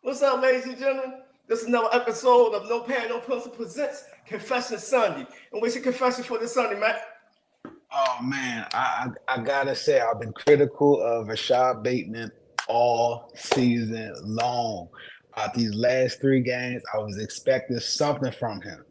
What's up, ladies and gentlemen? This is another episode of No Pad, No Pencil presents Confession Sunday. And what's your confession for this Sunday, Matt? Oh man, I gotta say I've been critical of Rashad Bateman all season long. These last three games, I was expecting something from him.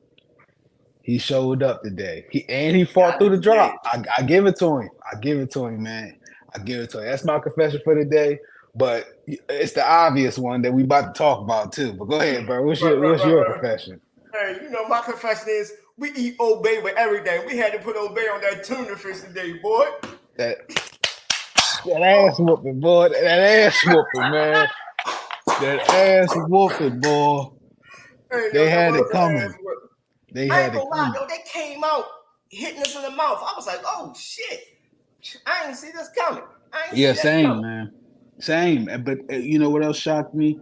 He showed up today. He fought through God the did. drop. I give it to him. I give it to him, man. I give it to him. That's my confession for today. But it's the obvious one that we about to talk about too. But go ahead, bro. What's Right, your right, what's right, your right. confession? Hey, my confession is we eat Old Bay with everything. We had to put Old Bay on that tuna fish today, boy. That that ass whooping, boy. That ass whooping, man. That ass whooping, boy. Hey, yo, They that had was it an ass coming. whip. They I ain't had it gonna lie, coming. though. They came out hitting us in the mouth. I was like, oh, shit. I ain't see this coming. I ain't Yeah, see that same, coming. man. Same. But you know what else shocked me?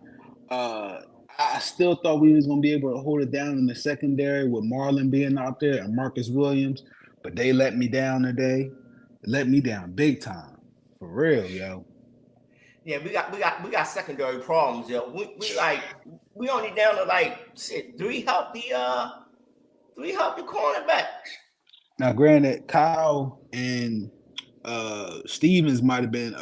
Uh, I still thought we was gonna be able to hold it down in the secondary with Marlon being out there and Marcus Williams, but they let me down today. Let me down big time, for real, yo. Yeah, we got secondary problems, yo. We only down to like shit three healthy cornerbacks. Now, granted, Kyle and Stevens might have been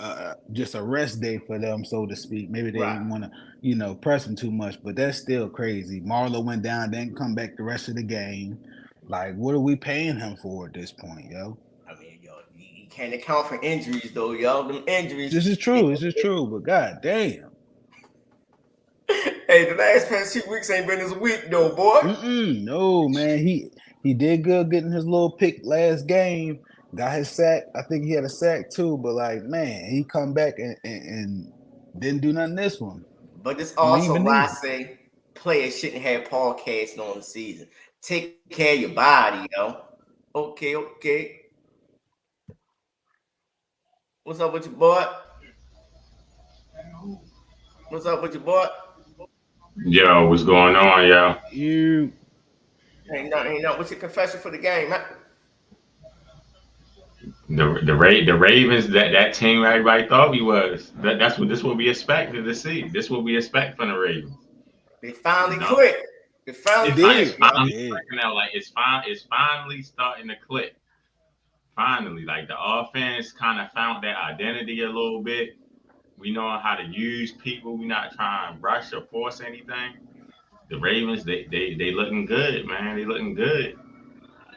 just a rest day for them, so to speak. Maybe they Right. didn't want to, press him too much, but that's still crazy. Marlo went down, didn't come back the rest of the game. Like, what are we paying him for at this point, yo? I mean, yo, you can't account for injuries though, yo. Them injuries. This is true. This is true, but god damn. Hey, the last past 2 weeks ain't been as weak though, boy. No, man. He did good getting his little pick last game. Got his sack. I think he had a sack too, but like, man, he come back and didn't do nothing this one. But it's We ain't also even why need I him. say players shouldn't have podcasts on the season. Take care of your body, yo. Okay. What's up with your boy? What's up with your boy? Yo, what's going on, yo? You Ain't nothing. What's your confession for the game, man? The Ravens, that team everybody thought we was. This what we expected to see. This what we expect from the Ravens. They You finally know, clicked. They it finally it's clicked, did. yo. It finally did. clicking out. Like it's finally starting to click. Finally, like the offense kind of found that identity a little bit. We know how to use people. We not trying to rush or force anything. The Ravens, they looking good, man. They looking good.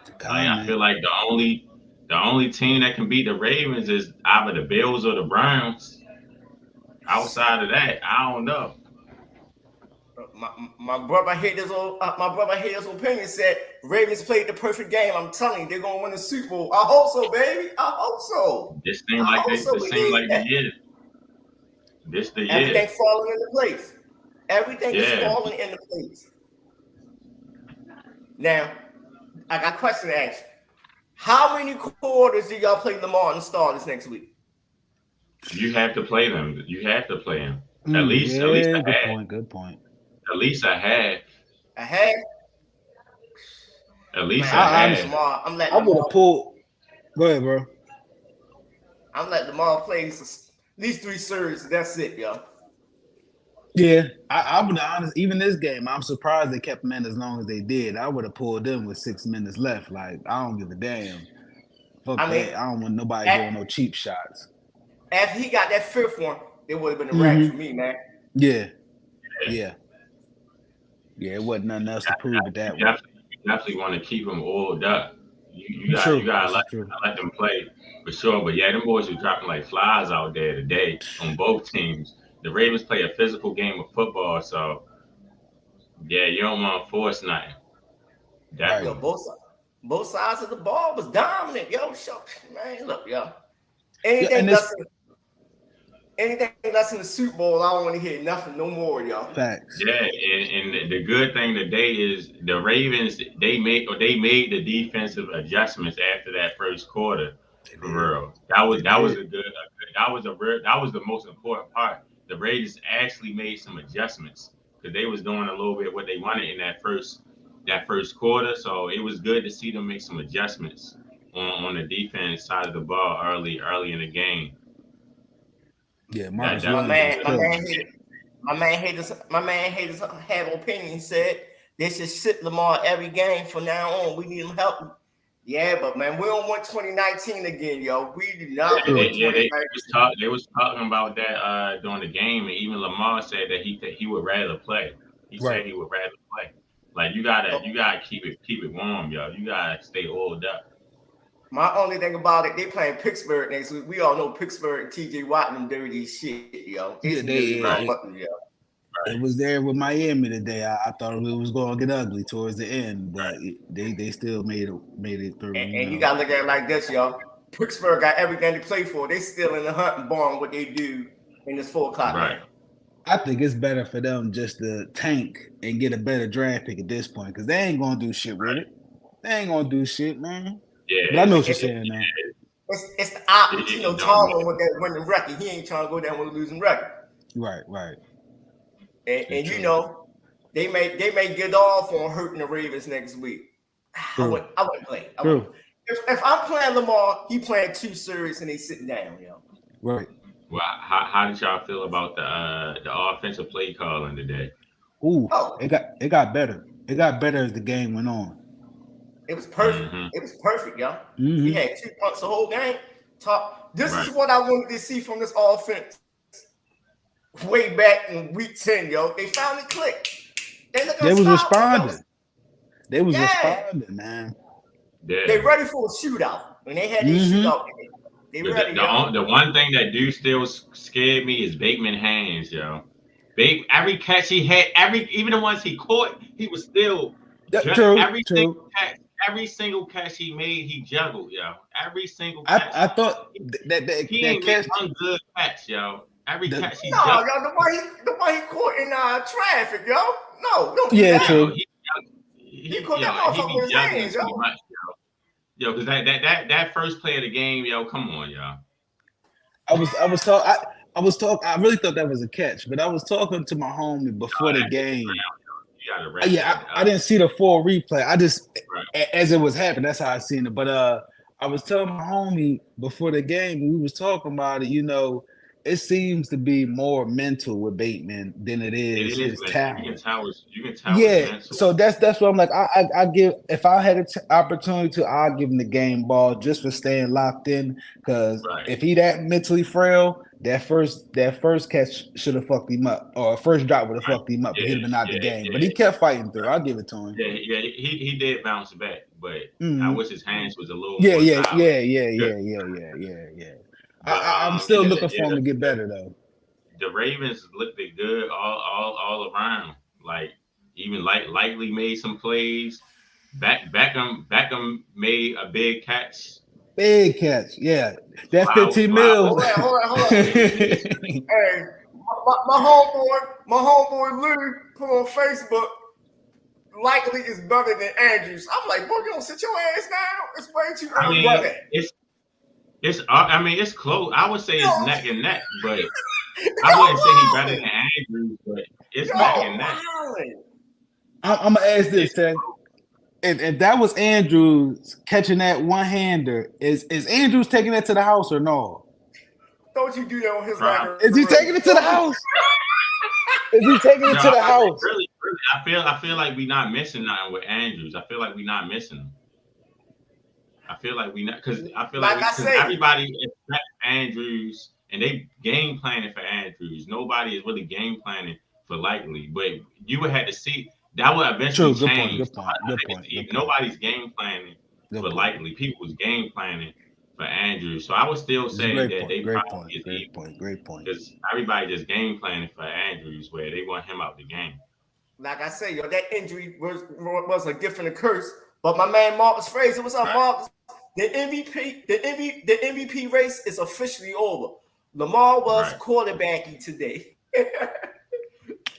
Like I Comment. feel like the only team that can beat the Ravens is either the Bills or the Browns. Outside of that, I don't know. My brother Hazel's opinion said Ravens played the perfect game. I'm telling you, they're gonna win the Super Bowl. I hope so, baby. I hope so. This seem I like hope the so. this We seem need like the that. year. This the year. Everything falling into place. Everything is Yeah. falling into place. Now, I got a question to ask. How many quarters do y'all play Lamar and Star this next week? You have to play them. You have to play them. At least Yeah, a good half. point. Good point. At least a half. A half? At Man, least a I I'm letting half. honestly, Lamar. I'm letting I would have Lamar. pulled. Go ahead, bro. I'm letting Lamar play at least 3 series. That's it, yo. Yeah, I would have honest. Even this game, I'm surprised they kept them in as long as they did. I would have pulled them with 6 minutes left. Like, I don't give a damn. Fuck I mean, that. I don't want nobody at, doing no cheap shots. after he got that fifth one, it would have been a wrap hmm for me, man. Yeah, yeah, yeah. It wasn't nothing else to prove at You that one. definitely want to keep them oiled up. You True. gotta This is true. let them play for sure. But yeah, them boys were dropping like flies out there today on both teams. The Ravens play a physical game of football, so yeah, you don't want to force nothing. Right. Yo, Definitely. both sides of the ball was dominant, yo. So, man, look, yo. Yeah, Anything and this less than anything less than the Super Bowl, I don't want to hear nothing no more, yo. facts. Yeah, and the good thing today is the Ravens they made the defensive adjustments after that first quarter They for did. real. That was They a that was the most important part. The Ravens actually made some adjustments because they was doing a little bit what they wanted in that first quarter. So it was good to see them make some adjustments on the defense side of the ball early in the game. Yeah, That Marcus My definitely Williams was was man, my good. killing man us. hated My man haters have opinions. Said they should sit Lamar every game from now on. We need him help. Yeah, but man, we don't want 2019 again, yo. We do not Yeah, want they was talking about that during the game, and even Lamar said that he would rather play. He said Right. he would rather play. Like you 2019. gotta keep it warm, yo. You gotta stay oiled up. My only thing about it, they playing Pittsburgh next week. We all know Pittsburgh and TJ Watt them dirty shit, yo. They Yeah, some dirty Right, motherfuckers, yo. it was there with Miami today. I thought it was going to get ugly towards the end, but they still made it through. And you gotta look at it like this, y'all. Pittsburgh got everything to play for. They still in the hunting barn what they do in this 4 o'clock right. game. I think it's better for them just to tank and get a better draft pick at this point because they ain't gonna do shit with it. They ain't gonna do shit, man. Yeah, But I know what you're saying now. It's the optics. You know, it don't Tomlin with that winning record. He ain't trying to go down with a losing record. Right. And you know, they may get off on hurting the Ravens next week. I wouldn't play. If I'm playing Lamar, he playing 2 series and they sitting down, yo. Right. Well, how did y'all feel about the offensive play calling today? Ooh, it got better. It got better as the game went on. It was perfect. Mm-hmm. It was perfect, yo. Mm-hmm. He had 2 punts the whole game. This is what I wanted to see from this offense way back in week 10, yo. They finally clicked. They was responding. They was responding, man. Yeah. They ready for a shootout. When they had this shootout, they ready. The one thing that do still scared me is Bateman hands, yo. Every catch he had, even the ones he caught, he was still every single catch he made, he juggled, yo. Every single catch. I thought he ain't made one good catch, yo. Every catch he juggled. Yo, the one he caught in traffic, yo. No, don't do that. True. He caught that motherfucker with his hands, yo. Much, yo, because that first play of the game, yo, come on, yo. I was talking. I really thought that was a catch, but I was talking to my homie before the game. I didn't see the full replay. I just as it was happening, that's how I seen it. But I was telling my homie before the game, we was talking about it. You know, it seems to be more mental with Bateman than it is his talent. You can tell. Yeah, so that's what I'm like. I give if I had an opportunity to, I'll give him the game ball just for staying locked in. Because if he that mentally frail, that first catch should have fucked him up, or first drop would have fucked him up. He'd have been out the game. But he kept fighting through. I'll give it to him. Yeah, he did bounce back, but I wish his hands was a little. Yeah. I'm still looking for him to get better though. The Ravens looked good all around. Like even likely made some plays. Beckham made a big catch. Big catch, yeah. That's 15 mil. Hold on. Hey, my homeboy Lou put on Facebook, likely is better than Andrews. I'm like, boy, you don't sit your ass down. It's way too early. It's close. I would say it's neck and neck, but I wouldn't say he's better than Andrews, but it's neck and neck. I'm gonna ask this, Ted. If that was Andrews catching that one-hander, is Andrews taking that to the house or no? Don't you do that on his record? Is he taking it to the house? Is he taking it to the house? Really, I feel like we're not missing nothing with Andrews. I feel like we're not missing him. I feel like we not because I feel like everybody expects Andrews and they game planning for Andrews. Nobody is really game planning for likely, but you would have to see. That would eventually change. Good point. Nobody's game planning for likely. People was game planning for Andrews. So I would still say that they probably is even. Great point. Because everybody just game planning for Andrews where they want him out the game. Like I say, yo, that injury was a gift and a curse. But my man Marcus Fraser, what's up, Marcus? The MVP race is officially over. Lamar was quarterbacking today.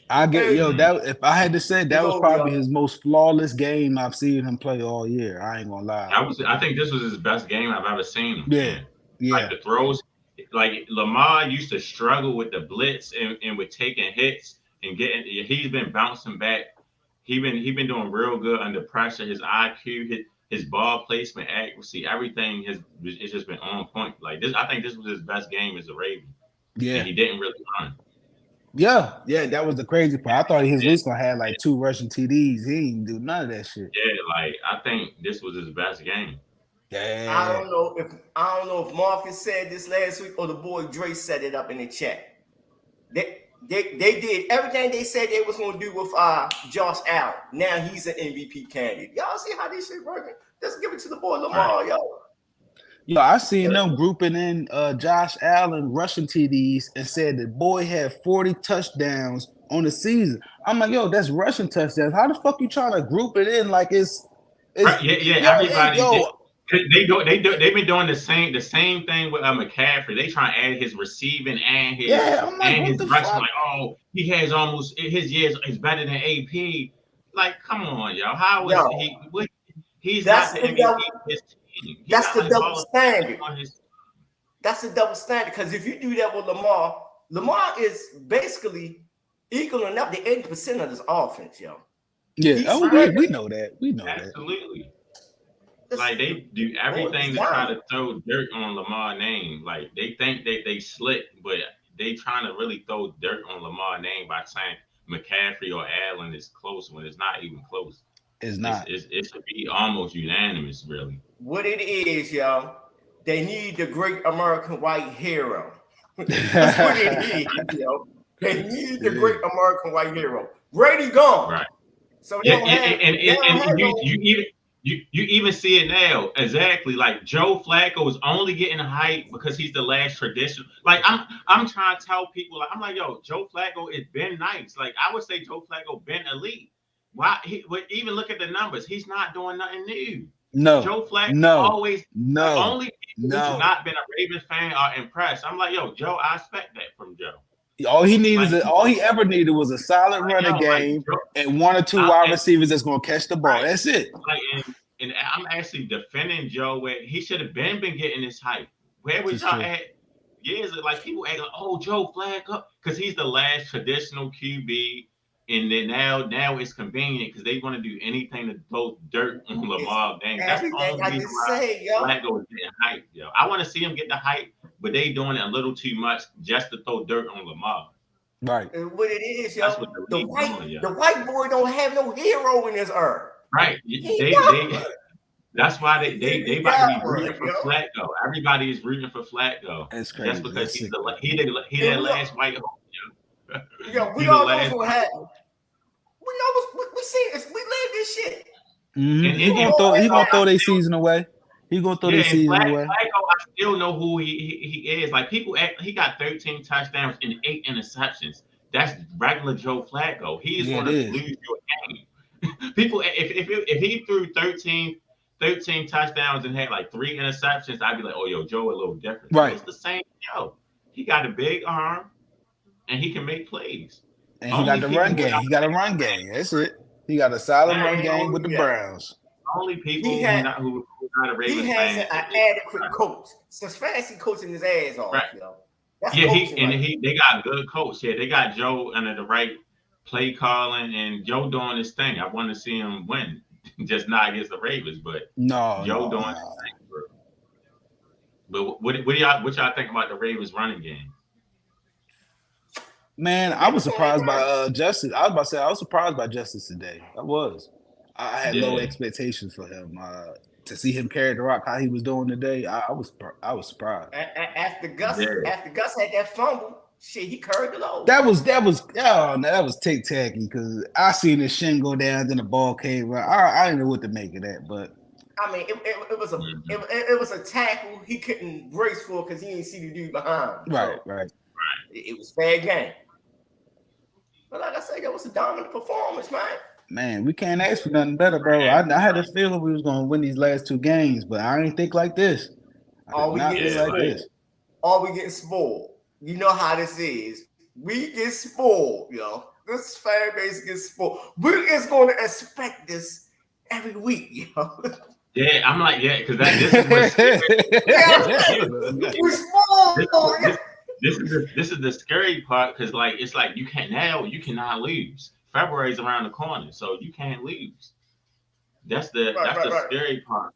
I get that. If I had to say, that was probably his most flawless game I've seen him play all year. I ain't gonna lie. I think this was his best game I've ever seen him. Yeah. Like the throws, like Lamar used to struggle with the blitz and with taking hits and getting. He's been bouncing back. He been doing real good under pressure. His IQ, his ball placement, accuracy, everything it's just been on point. Like this, I think this was his best game as a Raven. Yeah, and he didn't really run. Yeah, that was the crazy part. I thought he was at least gonna have like 2 rushing TDs. He didn't do none of that shit. Yeah, like I think this was his best game. Yeah. I don't know if Marcus said this last week or the boy Dre set it up in the chat. They did everything they said they was gonna do with Josh Allen. Now he's an MVP candidate. Y'all see how this shit working? Let's give it to the boy Lamar, Right. y'all. Yo, I seen them grouping in Josh Allen rushing TDs and said the boy had 40 touchdowns on the season. I'm like, yo, that's rushing touchdowns. How the fuck you trying to group it in like it's Right, yeah. yo, Everybody, yo. They've been doing the same thing with McCaffrey. They try to add his receiving and his I'm like, and what his the rushing. fuck? Like, oh, he has almost his years is better than AP. Like, come on, yo. How is he? What, he's not the MVP of his team. That's the double standard. On his, that's the double standard because if you do that with Lamar is basically equaling up to 80% of this offense, yo. Yeah, we know that. We know absolutely. Like they do everything to try to throw dirt on Lamar's name. Like they think that they slick, but they trying to really throw dirt on Lamar's name by saying McCaffrey or Allen is close when it's not even close. It's not. It should be almost unanimous, really. What it is, y'all, they need the great American white hero. That's what it is, yo. They need the great American white hero. Brady gone. Right. So you even see it now. Exactly. Like Joe Flacco is only getting hype because he's the last traditional. Like I'm trying to tell people, like I'm like, yo, Joe Flacco has been nice. Like I would say Joe Flacco been elite. Why even look at the numbers, he's not doing nothing new. No. Joe Flacco always only people who've not been a Ravens fan are impressed. I'm like, yo, Joe, I expect that from Joe. All he ever needed was a solid running game and 1 or 2 wide receivers that's gonna catch the ball. That's it. And I'm actually defending Joe where he should have been getting this hype. Where was y'all at years ago? Like people act like, oh, Joe Flacco, because he's the last traditional QB. And then now it's convenient because they want to do anything to throw dirt on Lamar. Dang, that's the only reason why Flacco is getting hype, yo. I want to see him get the hype, but they doing it a little too much just to throw dirt on Lamar. Right. And what it is, yo, the white boy don't have no hero in his earth. Right. That's why they about to be rooting for Flacco. Everybody is rooting for Flacco. That's crazy. Just because he that last white hope. Yeah, we all know what's gonna happen. We know we see this. We live this shit. Mm-hmm. He gonna throw their season away. He gonna throw their season away. Flacco, I still know who he is. Like people act, he got 13 touchdowns and 8 interceptions. That's regular Joe Flacco. He is going to lose your game. People, if he threw 13 touchdowns and had like 3 interceptions, I'd be like, oh, yo, Joe a little different. Right. It's the same Joe. He got a big arm and he can make plays. And he got the run game. He got a run game. That's it. He got a solid run game with the Browns. Only people who are not a Ravens fan. He has an adequate coach. Since fancy coaching his ass off, you know. They got a good coach. Yeah, they got Joe under the right play calling and Joe doing his thing. I want to see him win, just not against the Ravens, but Joe doing his thing. But what y'all think about the Ravens running game? Man, I was surprised by Justice. I was about to say I was surprised by Justice today. I was. I had low expectations for him. To see him carry the rock how he was doing today, I was surprised. After Gus had that fumble, shit, he carried the load. That was tic-tacky because I seen the shin go down, then the ball came right. I didn't know what to make of that, but I mean, it was a tackle he couldn't brace for because he didn't see the dude behind him. Right. It was fair game. But like I said, that was a dominant performance, man. Man, we can't ask for nothing better, bro. I had a feeling we was going to win these last 2 games, but I didn't think like this. Are we getting spoiled? You know how this is. We get spoiled, yo. This fan base gets spoiled. We're just going to expect this every week, yo. Yeah, I'm like, because this is what's This is the scary part because it's like you cannot lose. February's around the corner, so you can't lose. That's the scary part.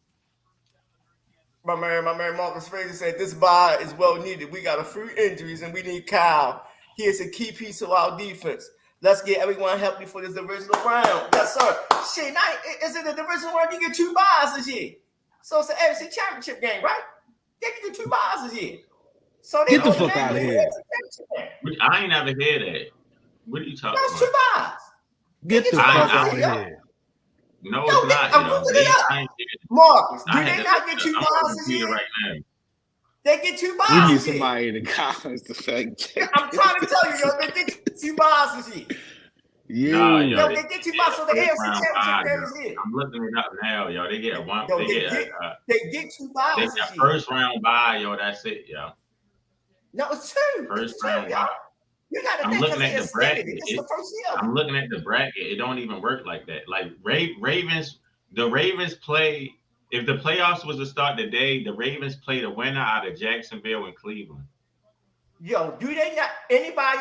My man Marcus Fraser said this bye is well needed. We got a few injuries and we need Kyle He is a key piece of our defense. Let's get everyone healthy for this divisional round. Yes, sir. Shit, now is it the divisional round? You get 2 buys this year. So it's an AFC championship game, right? They get 2 buys this year. So they Get the fuck out of here. I ain't never hear that. What are you talking That's about? 2 buys. Get the fuck out of here. No, it's not. I'm looking it up. Marcus, do they not get 2 buys this year? Right now. They get 2 buys. We need somebody in the comments to fact check. I'm trying to tell you, yo, they get 2 buys this year. Yeah, yo, they get 2 buys, so the AFC championship game is here. I'm looking it up now, yo. They get one. Yo, they get 2 buys. They this got year. first round bye, yo. That's it, yo. No, it's 2. First it's 2, round y'all. bye. You gotta I'm think looking at the bracket. It's the first year. I'm looking at the bracket. It don't even work like that. Like Ravens, the Ravens play. If the playoffs was to start today, the Ravens play the winner out of Jacksonville and Cleveland. Yo, do they not? Everybody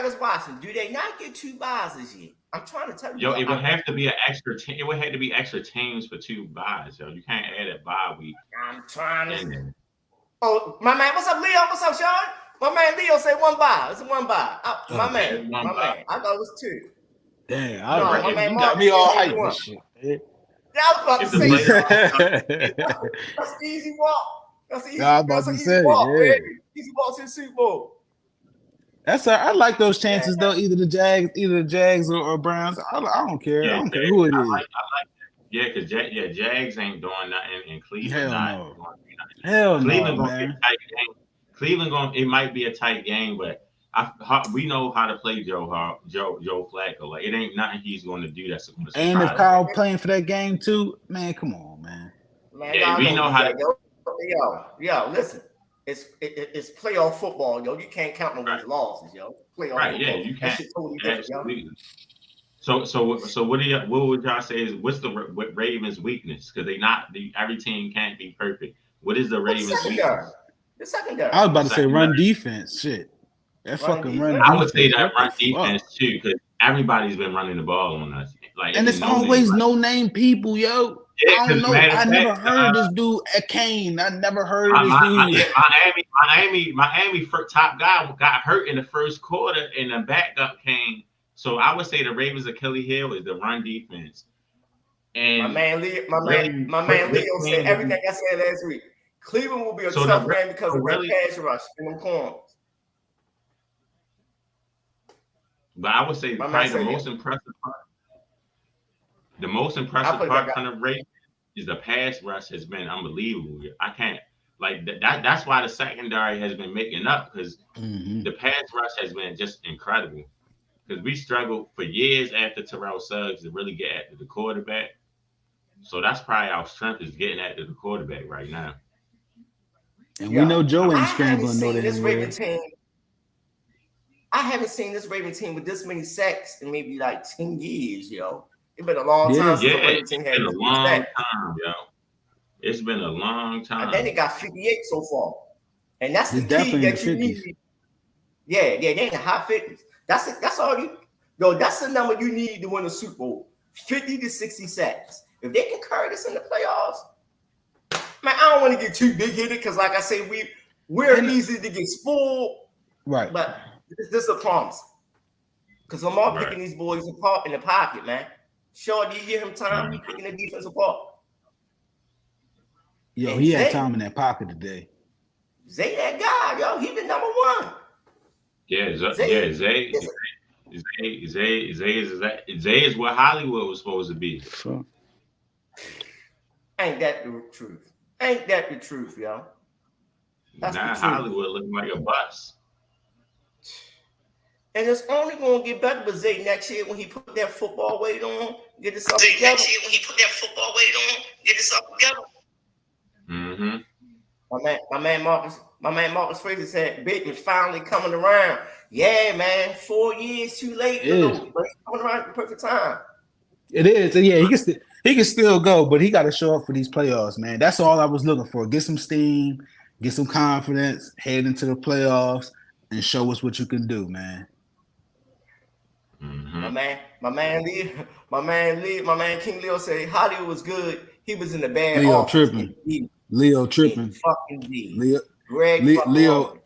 that's watching, do they not get 2 buys this year? I'm trying to tell you. Yo, it would have to be an extra. It would have to be extra teams for 2 buys. Yo, you can't add a bye week. I'm trying to. Oh, my man, what's up, Leo? What's up, Sean? My man Leo said 1 buy. It's 1 buy. My man. I thought it was 2. Damn, you got me all hyped and shit. Yeah, I was about to say that's easy walk. That's easy. I was about to say, walk, yeah. baby. Easy walk to the Super Bowl. I like those chances though. Either the Jags or Browns. I don't care. I don't care who it is. I like that. Yeah, because Jags ain't doing nothing, and Cleveland Hell Cleveland no, gonna man. be a tight game. Cleveland it might be a tight game, but we know how to play Joe Flacco. Like it ain't nothing he's going to do that's going to. And if Kyle playing for that game too, man, come on, man. Yeah, we know how to. Yo, listen. It's playoff football, yo. You can't count no losses, yo. Playoff right? football. Yeah, you can't. Totally Absolutely. So what would y'all say is what's the Ravens' weakness? Because every team can't be perfect. What is the Ravens' weakness? The secondary. I was about to say run defense. Shit. That fucking run defense. I would say that run defense too, because everybody's been running the ball on us. Like, and it's always no-name people, yo. Yeah, I don't know. I never heard this dude at Kane. I never heard of this dude. Miami top guy got hurt in the first quarter, and the backup came. So I would say the Ravens' Achilles heel is the run defense. And my man Leo said everything I said last week. Cleveland will be a tough game because of that pass rush in them corners. But I would say probably the most impressive part. The most impressive part from the Ravens is the pass rush has been unbelievable. I can't that's why the secondary has been making up because the pass rush has been just incredible. Because we struggled for years after Terrell Suggs to really get after the quarterback. So that's probably our strength is getting after the quarterback right now. And we know Joe ain't scrambling no this Raven team. I haven't seen this Raven team with this many sacks in maybe like 10 years, yo. It's been a long time since the Raven team had this many sacks. Yo. It's been a long time. And then they got 58 so far. And that's the key that you need. Yeah, they in the high 50s. That's all you that's the number you need to win a Super Bowl. 50 to 60 sacks. If they can carry this in the playoffs, man, I don't want to get too big headed because, like I say, we're easy to get spoiled. Right. But this is a promise. Because Lamar picking these boys apart in the pocket, man. Sure, do you give him time? He's picking the defense apart. Yo, and he had time in that pocket today. Zay that guy, yo. He the number 1. Yeah, Zay is what Hollywood was supposed to be. Sure. Ain't that the truth? Ain't that the truth, yo? That's now Hollywood looking like a bus. And it's only going to get better with Zay next year when he put that football weight on, get himself together. Mm-hmm. My man Marcus Fraser said Bateman's finally coming around. Yeah, man, 4 years too late. But he's coming around at the perfect time. It is. Yeah, he can still go, but he got to show up for these playoffs, man. That's all I was looking for. Get some steam, get some confidence, head into the playoffs, and show us what you can do, man. Mm-hmm. My man King Leo said Hollywood was good. He was in the bad. Leo tripping. Leo tripping. Fucking D. Leo.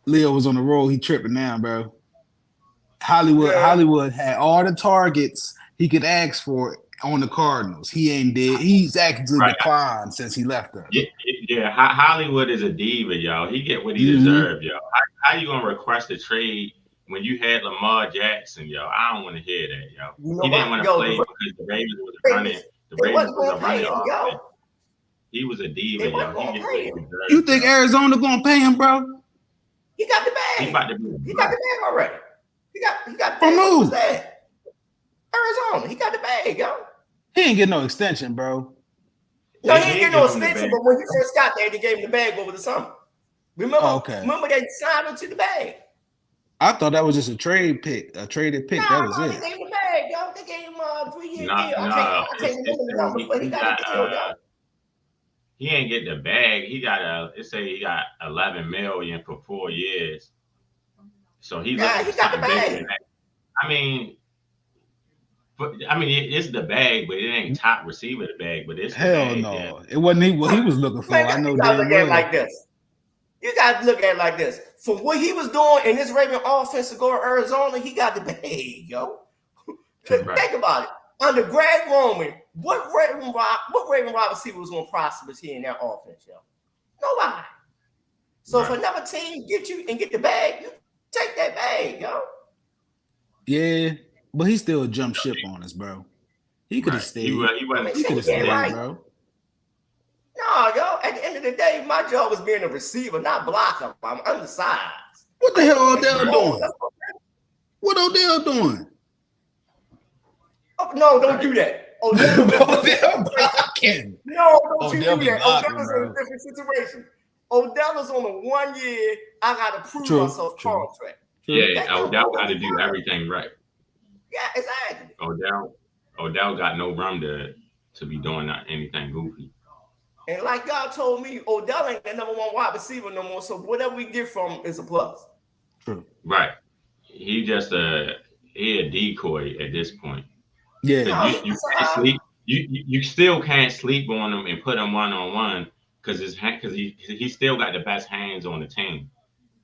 Leo was on the roll. He tripping now, bro. Hollywood had all the targets he could ask for on the Cardinals. He ain't did. He's actually declined since he left us. Yeah. Hollywood is a diva, y'all. He get what he deserved, y'all. How you gonna request a trade when you had Lamar Jackson, yo? I don't want to hear that, yo. He didn't want to play because the Ravens was running. The Ravens was a running offense. He was a diva, yo. He gets what he deserved. You think Arizona gonna pay him, bro? He got the bag. He got the bag already. He got the bag. What was that? Arizona. He got the bag, yo. He ain't get no extension, bro. No, he ain't get no extension, but when he first got there, they gave him the bag over the summer. Remember they signed him to the bag. I thought that was just a trade pick, a traded pick. That was it. They gave him the bag, yo. They gave him a 3-year deal. I can't remember the numbers, but he got a deal, yo. He ain't get the bag. He got he got $11 million for 4 years. So he got the bag. I mean, it's the bag, but it ain't top receiver the bag. But it's hell no. Yeah. It wasn't what he was looking for. I know damn well. Like this. You got to look at it like this. For what he was doing in this Raven offense to go to Arizona, he got the bag, yo. Think about it. Under Greg Roman, what Raven wide receiver was going to prosper here in that offense, yo? Nobody. So if another team get you and get the bag, you take that bag, yo. Yeah, but he still jumped ship on us, bro. He could have stayed. He could have stayed, bro. No, yo. At the end of the day, my job was being a receiver, not blocker. I'm undersized. What the hell Odell doing? What Odell doing? Oh, no, don't do that. Odell blocking. No, don't you do that. Odell is in a different situation. Odell is on a 1 year. I got to prove myself contract. Yeah, Odell got to do everything right. Yeah, exactly. Odell got no room to be doing anything goofy. And like y'all told me, Odell ain't the number one wide receiver no more. So whatever we get from him is a plus. True. Right. He just a decoy at this point. Yeah. You can't sleep. You still can't sleep on him and put him 1-on-1 because he still got the best hands on the team.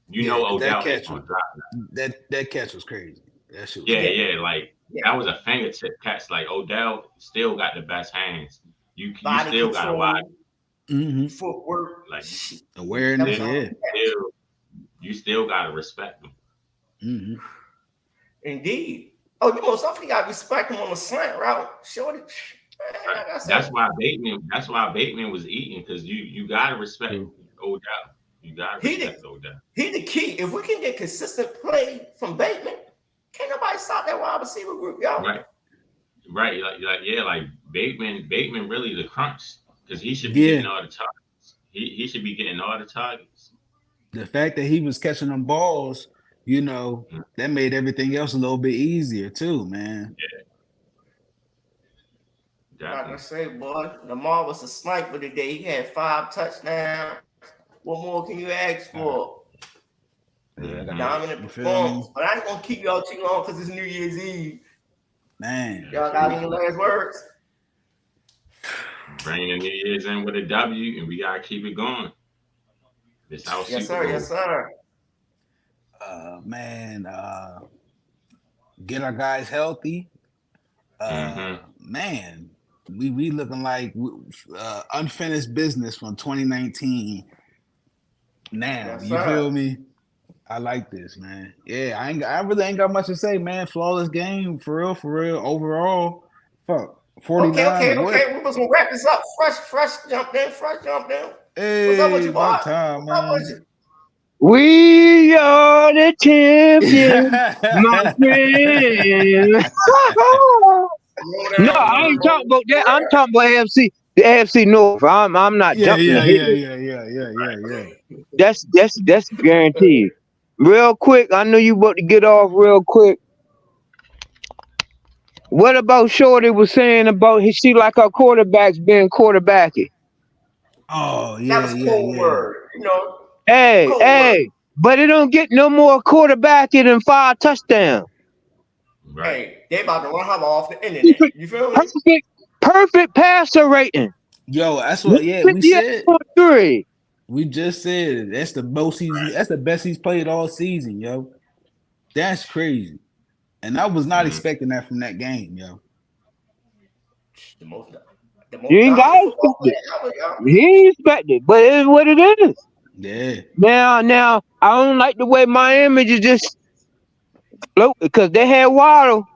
You know Odell is gonna drop that catch was crazy. That shit was that was a fingertip catch. Like Odell still got the best hands. You still got to watch. Footwork, like awareness. You still got to respect them. Indeed. Oh, you most definitely got to respect him on the slant route. Shorty. That's why Bateman was eating, because you got to respect Odell. You got to respect Odell. He the key. If we can get consistent play from Bateman, can't nobody stop that wide receiver group, y'all. Right. Like Bateman really the crunch, because he should be getting all the targets. He should be getting all the targets. The fact that he was catching them balls, that made everything else a little bit easier too, man. Yeah. Like I say, boy, Lamar was a sniper today. He had 5 touchdowns. What more can you ask for? Dominant performance. But I ain't gonna keep y'all too long because it's New Year's Eve. Man, y'all got any last words? Bring the New Year's in with a W, and we gotta keep it going. This house. Yes, sir. Yes, sir. Man, get our guys healthy. Man, we looking like unfinished business from 2019. Now, you feel me? I like this, man. Yeah, I really ain't got much to say, man. Flawless game, for real. Overall, fuck. 49. Okay. We was gonna wrap this up. Fresh jump in. Hey, what's up with you, boy? Time, man. We are the champions, my friend. No, I ain't talking about that. I'm talking about AFC. The AFC North. I'm not jumping. Yeah. That's guaranteed. Real quick, I know you about to get off real quick. What about Shorty was saying about she like her quarterbacks being quarterbacky? Oh, yeah. That was cold word, Hey, but it don't get no more quarterbacking than 5 touchdowns. Right. Hey, they about to run her off the internet. You feel me? Perfect passer rating. Yo, that's what we said. 3. We just said it. That's the most that's the best he's played all season, yo. That's crazy. And I was not expecting that from that game, yo. The most You ain't got dominant football expect player it. ever, yo. He ain't expect it, but it is what it is. Yeah. Now, I don't like the way Miami just float because they had Waddle.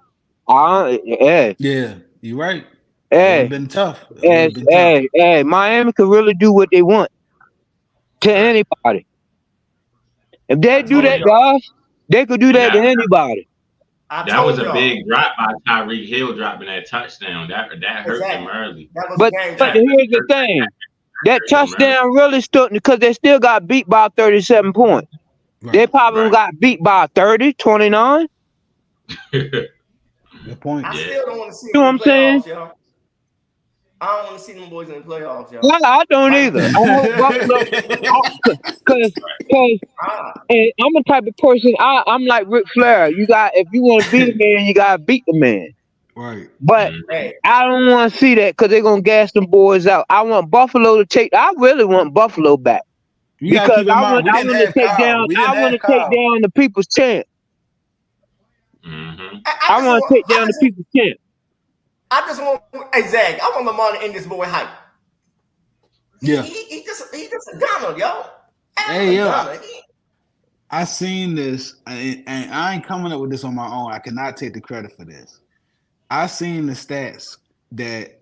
Yeah, you're right. It would have been tough. It would have been tough. Miami could really do what they want to anybody. If they do that to us, they could do that to anybody. That was a big drop by Tyreek Hill dropping that touchdown. That hurt them early. But here's the thing. That touchdown really stood because they still got beat by 37 points. Right. They probably got beat by 30, 29. Good point. I still don't want to see them in the playoffs, yo. I don't want to see them boys in the playoffs, yo. Well, I don't either. I hope Buffalo, because I'm the type of person. I'm like Ric Flair. If you want to beat a man, you gotta beat the man. Right. But I don't want to see that because they're gonna gas them boys out. I want Buffalo to take. I really want Buffalo back because I want to take down. I want to take down the people's champ. Mm-hmm. I want to take down the people's champ. I just want Zach. I want Lamar to end this boy hype. Yeah. He just a gunner, yo. Hey, yo. I seen this, and I ain't coming up with this on my own. I cannot take the credit for this. I seen the stats that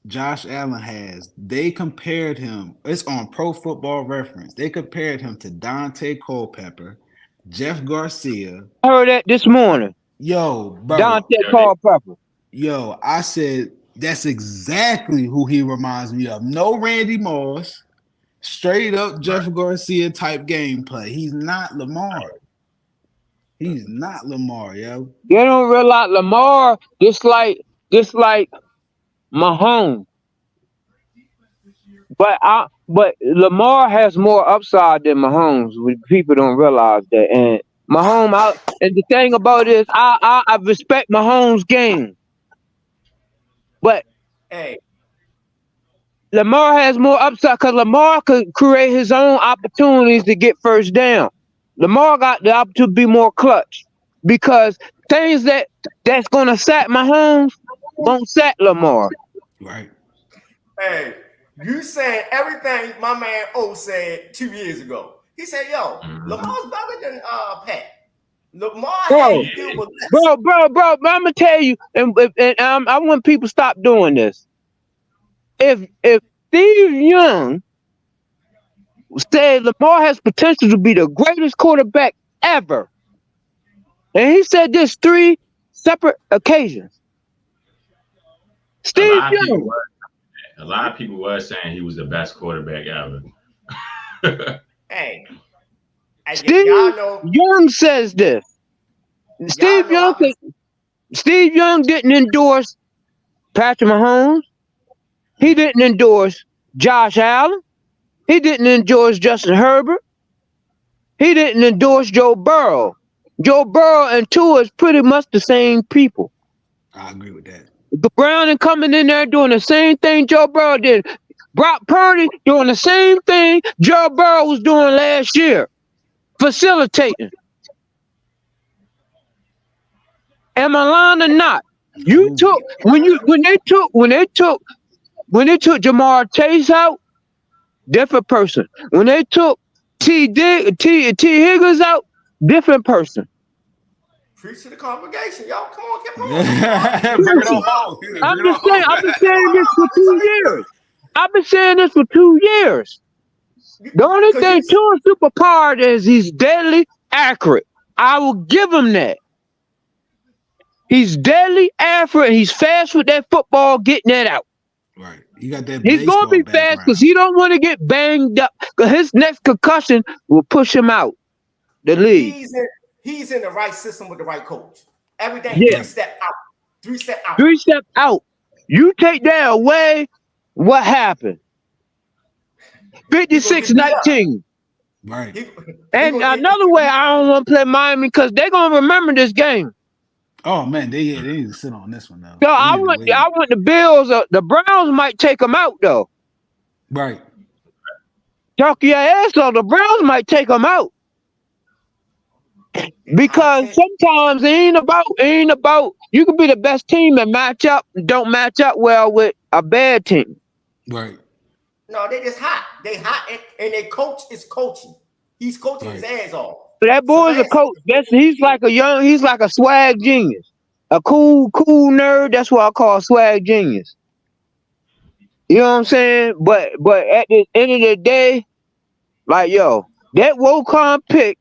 Josh Allen has. They compared him. It's on Pro Football Reference. They compared him to Dante Culpepper, Jeff Garcia. I heard that this morning. Yo, bro. Dante Culpepper. Yo, I said that's exactly who he reminds me of. No Randy Moss, straight up Jeff Garcia type gameplay. He's not Lamar. He's not Lamar, yo. You don't realize Lamar just like Mahomes. But Lamar has more upside than Mahomes. People don't realize that. And Mahomes, and the thing about it is, I respect Mahomes' game. But Lamar has more upside because Lamar could create his own opportunities to get first down. Lamar got the opportunity to be more clutch because things that's gonna sack Mahomes won't sack Lamar. Right. Hey, you saying everything my man O said 2 years ago. He said, "Yo, Lamar's better than Pat." Lamar had to deal with this. Bro, I'm gonna tell you, and I want people to stop doing this. If Steve Young said Lamar has potential to be the greatest quarterback ever, and he said this 3 separate occasions. Steve Young. A lot of people were saying he was the best quarterback ever. Hey. Steve Young says this. Steve Young didn't endorse Patrick Mahomes. He didn't endorse Josh Allen. He didn't endorse Justin Herbert. He didn't endorse Joe Burrow. Joe Burrow and Tua is pretty much the same people. I agree with that. Browning coming in there doing the same thing Joe Burrow did. Brock Purdy doing the same thing Joe Burrow was doing last year. Facilitating. Am I lying or not? You took when they took Jamar Chase out, different person. When they took T Higgins out, different person. Preach to the congregation, y'all. Come on, get on. Bring it on home. I've been saying this for 2 years. I've been saying this for 2 years. The only thing Tua superpowered is he's deadly accurate. I will give him that. He's deadly accurate. He's fast with that football, getting that out. Right. You got that. He's gonna be fast because he don't want to get banged up. Because his next concussion will push him out the league. He's in the right system with the right coach. Everything 3 step out. 3 step out. 3 step out. You take that away, what happened? 56-19. Right. And another way I don't want to play Miami because they're gonna remember this game. Oh man, they need to sit on this one though. So I want the Bills. The Browns might take them out though. Right. Talk your ass off. The Browns might take him out. Because sometimes it ain't about you can be the best team and don't match up well with a bad team. Right. No, they just hot. They hot and their coach is coaching. He's coaching his ass off. But that boy's a coach. He's like a swag genius. A cool nerd. That's what I call swag genius. You know what I'm saying? But at the end of the day, like yo, that Wocon pick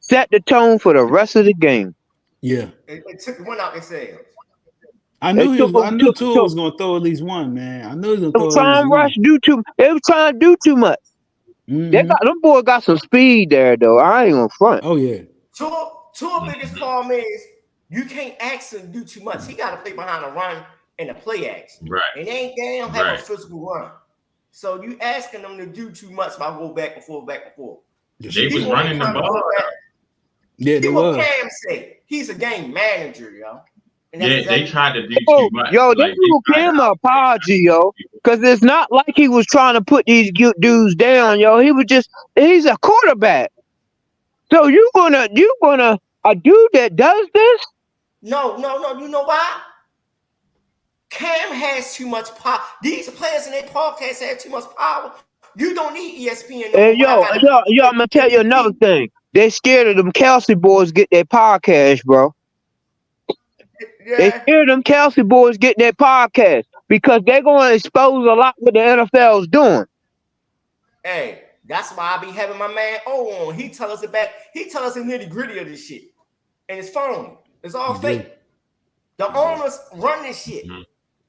set the tone for the rest of the game. Yeah. It took one out themselves. I knew Tua was gonna throw at least one, man. I knew he was gonna throw at least one. They were trying to do too much. Mm-hmm. Them boys got some speed there though. I ain't gonna front. Oh yeah. Tua biggest problem is you can't ask him to do too much. He gotta play behind a run and a play action. Right. And they don't have a physical run. So you asking them to do too much by go back and forth. They was running the ball. Yeah, they was. Cam say he's a game manager, yo. Yeah, they tried to do too much. Yo, they owe Cam an apology, yo. Because it's not like he was trying to put these dudes down, yo. He's a quarterback. So you gonna a dude that does this? No. You know why? Cam has too much power. These players in their podcast have too much power. You don't need ESPN. And yo, I'm gonna tell you another thing. They scared of them Kelsey boys get their podcast, bro. Yeah. They scared them Kelsey boys get their podcast because they're gonna expose a lot what the NFL's doing. Hey, that's why I be having my man O on. He tell us the nitty-gritty of this shit. And it's phony. It's all fake. The owners run this shit. Mm-hmm.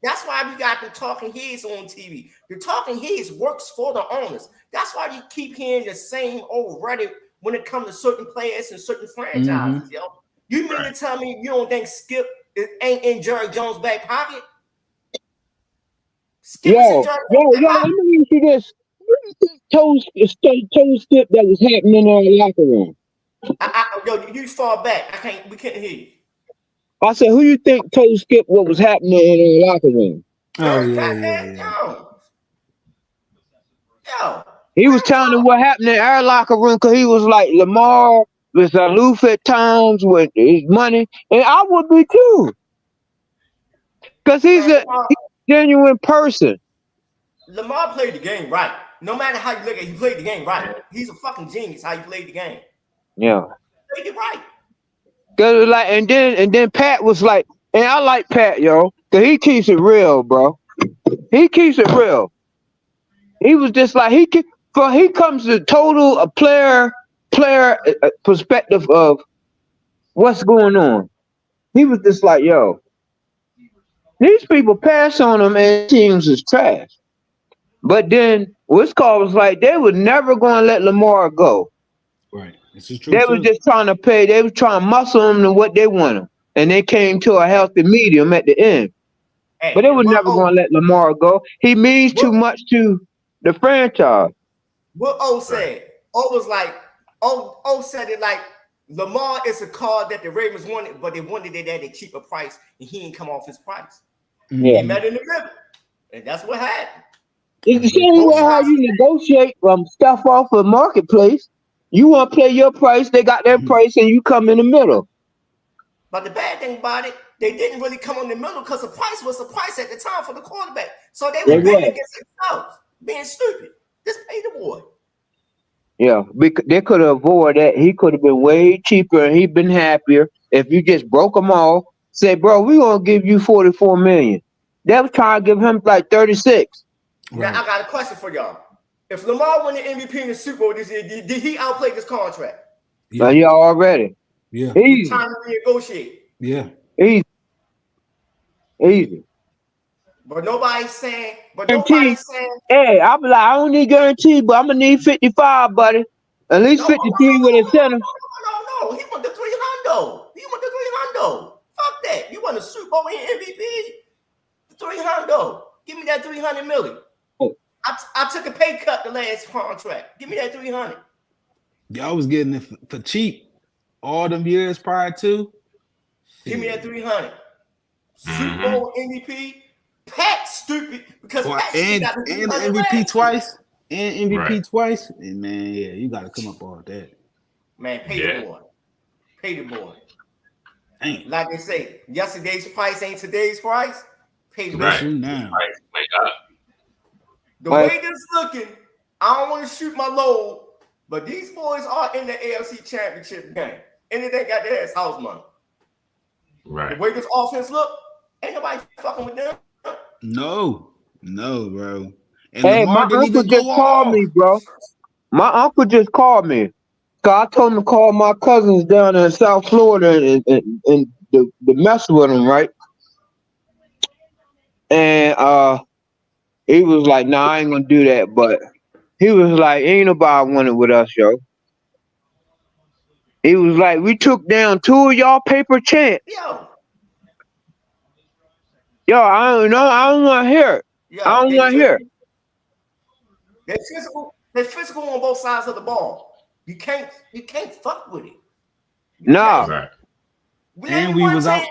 That's why we got the talking heads on TV. The talking heads works for the owners. That's why you keep hearing the same old Reddit when it comes to certain players and certain franchises, yo. You mean to tell me you don't think Skip ain't in Jerry Jones' back pocket? Let me ask you this. What do you think toe skip that was happening in our locker room? You fall back. We can't hear you. I said, who you think toe skip what was happening in our locker room? Oh, yeah. Yo. He was telling them what happened in our locker room because he was like, Lamar was aloof at times with his money. And I would be too. Because he's a genuine person. Lamar played the game right. No matter how you look at it, he played the game right. He's a fucking genius how he played the game. Yeah. He played it right. Cause like, and then Pat was like, and I like Pat, yo, because he keeps it real, bro. He keeps it real. He was just like, he comes to total a player perspective of what's going on. He was just like, yo, these people pass on them and teams is trash. But then Wisconsin was like, they were never going to let Lamar go. Right. This is true. They were just trying to pay. They were trying to muscle him to what they wanted. And they came to a healthy medium at the end. Hey, but they were never going to let Lamar go. He means too much to the franchise. What O said? O was like, O said it like, Lamar is a card that the Ravens wanted, but they wanted it at a cheaper price, and he didn't come off his price. Yeah. They met in the middle. And that's what happened. It's the same way how you negotiate stuff off of marketplace. You want to play your price, they got their price, and you come in the middle. But the bad thing about it, they didn't really come in the middle because the price was the price at the time for the quarterback. So they were betting against themselves, being stupid. Just pay the boy. Yeah, they could have avoided that. He could have been way cheaper, and he'd been happier if you just broke them all. Say, bro, we're going to give you $44 million. They was trying to give him like 36. Right. Now, I got a question for y'all. If Lamar won the MVP in the Super Bowl this year, did he outplay this contract? Yeah, already. Yeah. Easy. Time to renegotiate. Yeah. Easy. But nobody's saying. Hey, I'm like, I don't need guarantee, but I'm gonna need 55, buddy. At least 53 with a center. No. He want the 300. Fuck that. You want a Super Bowl MVP? 300. Give me that 300 million. I took a pay cut the last contract. Give me that 300. Y'all was getting it for cheap all them years prior to. Give me that 300. Super Bowl MVP. Pat stupid because and the MVP twice. and MVP Right. twice. And man, yeah, you got to come up off that. Man, pay Yeah. the boy. Pay the boy. Ain't Like they say, yesterday's price ain't today's price. Pay the boy. especially now. Right. Wake up. The Like- way this looking, I don't want to shoot my load, but these boys are in the AFC Championship game. And they got their ass house money. Right. The way this offense look, ain't nobody fucking with them. No, bro. And Hey, Lamar my didn't uncle even just go called off. me, bro. My uncle just called me. So I told him to call my cousins down in South Florida and the mess with them, right? And he was like, "Nah, I ain't gonna do that." But he was like, "Ain't nobody want it with us, yo." He was like, "We took down 2 of y'all paper champs." Yo, I don't know. I don't want to hear it. I don't want to hear it. They're physical on both sides of the ball. You can't fuck with it. Nah. Right. And we was out.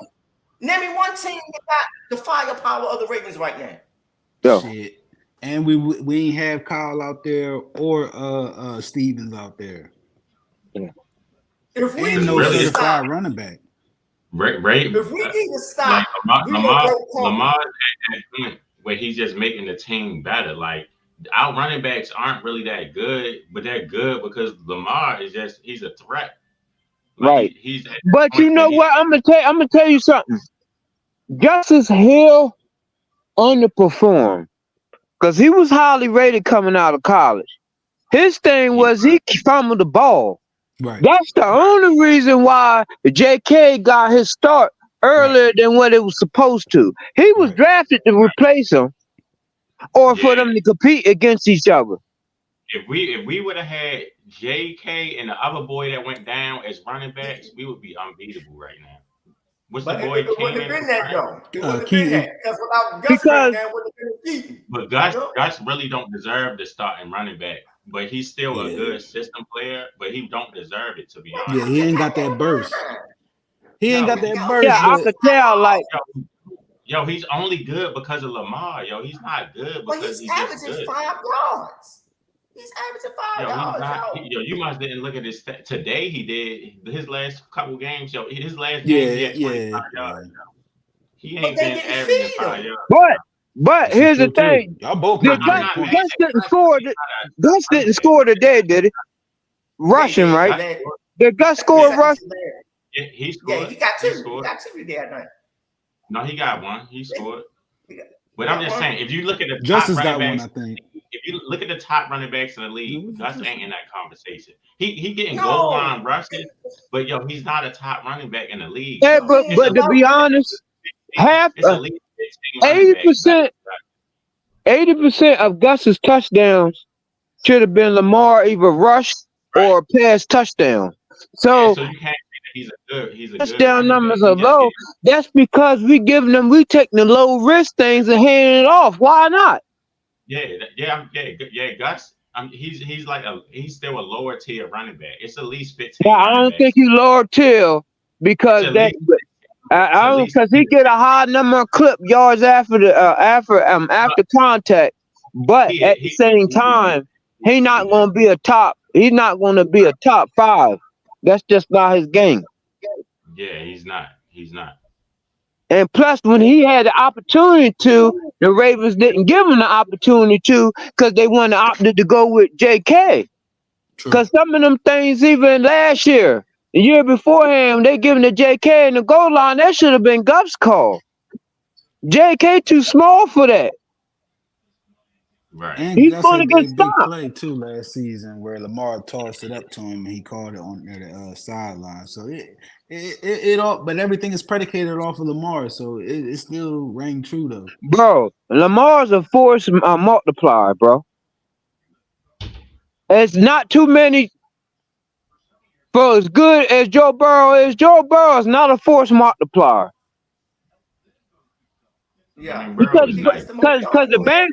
Name me one team that got the firepower of the Ravens right now. Yo. Shit. And we ain't have Kyle out there or Stevens out there. Yeah. If we And need no to certified stop, running back. Right. if we need to stop, like we gonna go Lamar at that point where he's just making the team better. Like our running backs aren't really that good, but they're good because Lamar is he's a threat. Like, Right. He's at But point you know where what? I'm gonna tell you something. Justice Hill underperformed because he was highly rated coming out of college. His thing was he fumbled the ball. Right. That's the only reason why JK got his start earlier than what it was supposed to. He was drafted to replace him or for them to compete against each other. If we would have had JK and the other boy that went down as running backs, we would be unbeatable right now. What's the boy it wouldn't have been that though. It wouldn't have been that because without Gus right now, it wouldn't have been Keaton. But Gus really don't deserve the starting running back. But he's still a good system player, but he don't deserve it, to be honest. Yeah, he ain't got that burst. He ain't got that burst. Yeah, I could tell. Like, yo, he's only good because of Lamar. Yo, he's not good because he's averaging just good. 5 yards. He's averaging 5 yards. Yo, you must didn't look at his today. He did his last couple games. Yo, his last game he had 25 yards. He ain't been averaging 5 yards. But here's the thing. Y'all both Gus didn't score. Gus didn't score today, did he? Rushing, right? Did Gus score a rush? Yeah, he scored. Yeah, he got 2. He got 2 today at night. No, he got 1. He scored. But I'm just saying, if you look at the Justice top got running 1, backs, I think. if you look at the top running backs in the league, Gus ain't in that conversation. He getting goal line rushes, but yo, he's not a top running back in the league. Yeah, but to be honest, half 80% of Gus's touchdowns should have been Lamar either rushed or pass touchdown. So you can't say that he's a touchdown good numbers are low. That's because we taking the low risk things and handing it off. Why not? Yeah. Gus, he's still a lower tier running back. It's at least 15. Yeah, I don't think he's lower tier because I don't because he get a high number of clip yards after contact, but at the same time, he's not going to be a top. He's not going to be a top 5. That's just not his game. Yeah, he's not. And plus, when he had the opportunity to, the Ravens didn't give him the opportunity to because they opted to go with JK. Because some of them things, even last year, the year beforehand, they giving the JK in the goal line. That should have been Gup's call. JK too small for that. Right. And he's going to get big play too last season where Lamar tossed it up to him and he called it on the sideline. So it all, but everything is predicated off of Lamar, so it still rang true though. Bro, Lamar's a force multiplier, bro. It's not too many. For as good as Joe Burrow is not a force multiplier. Yeah, because the bank.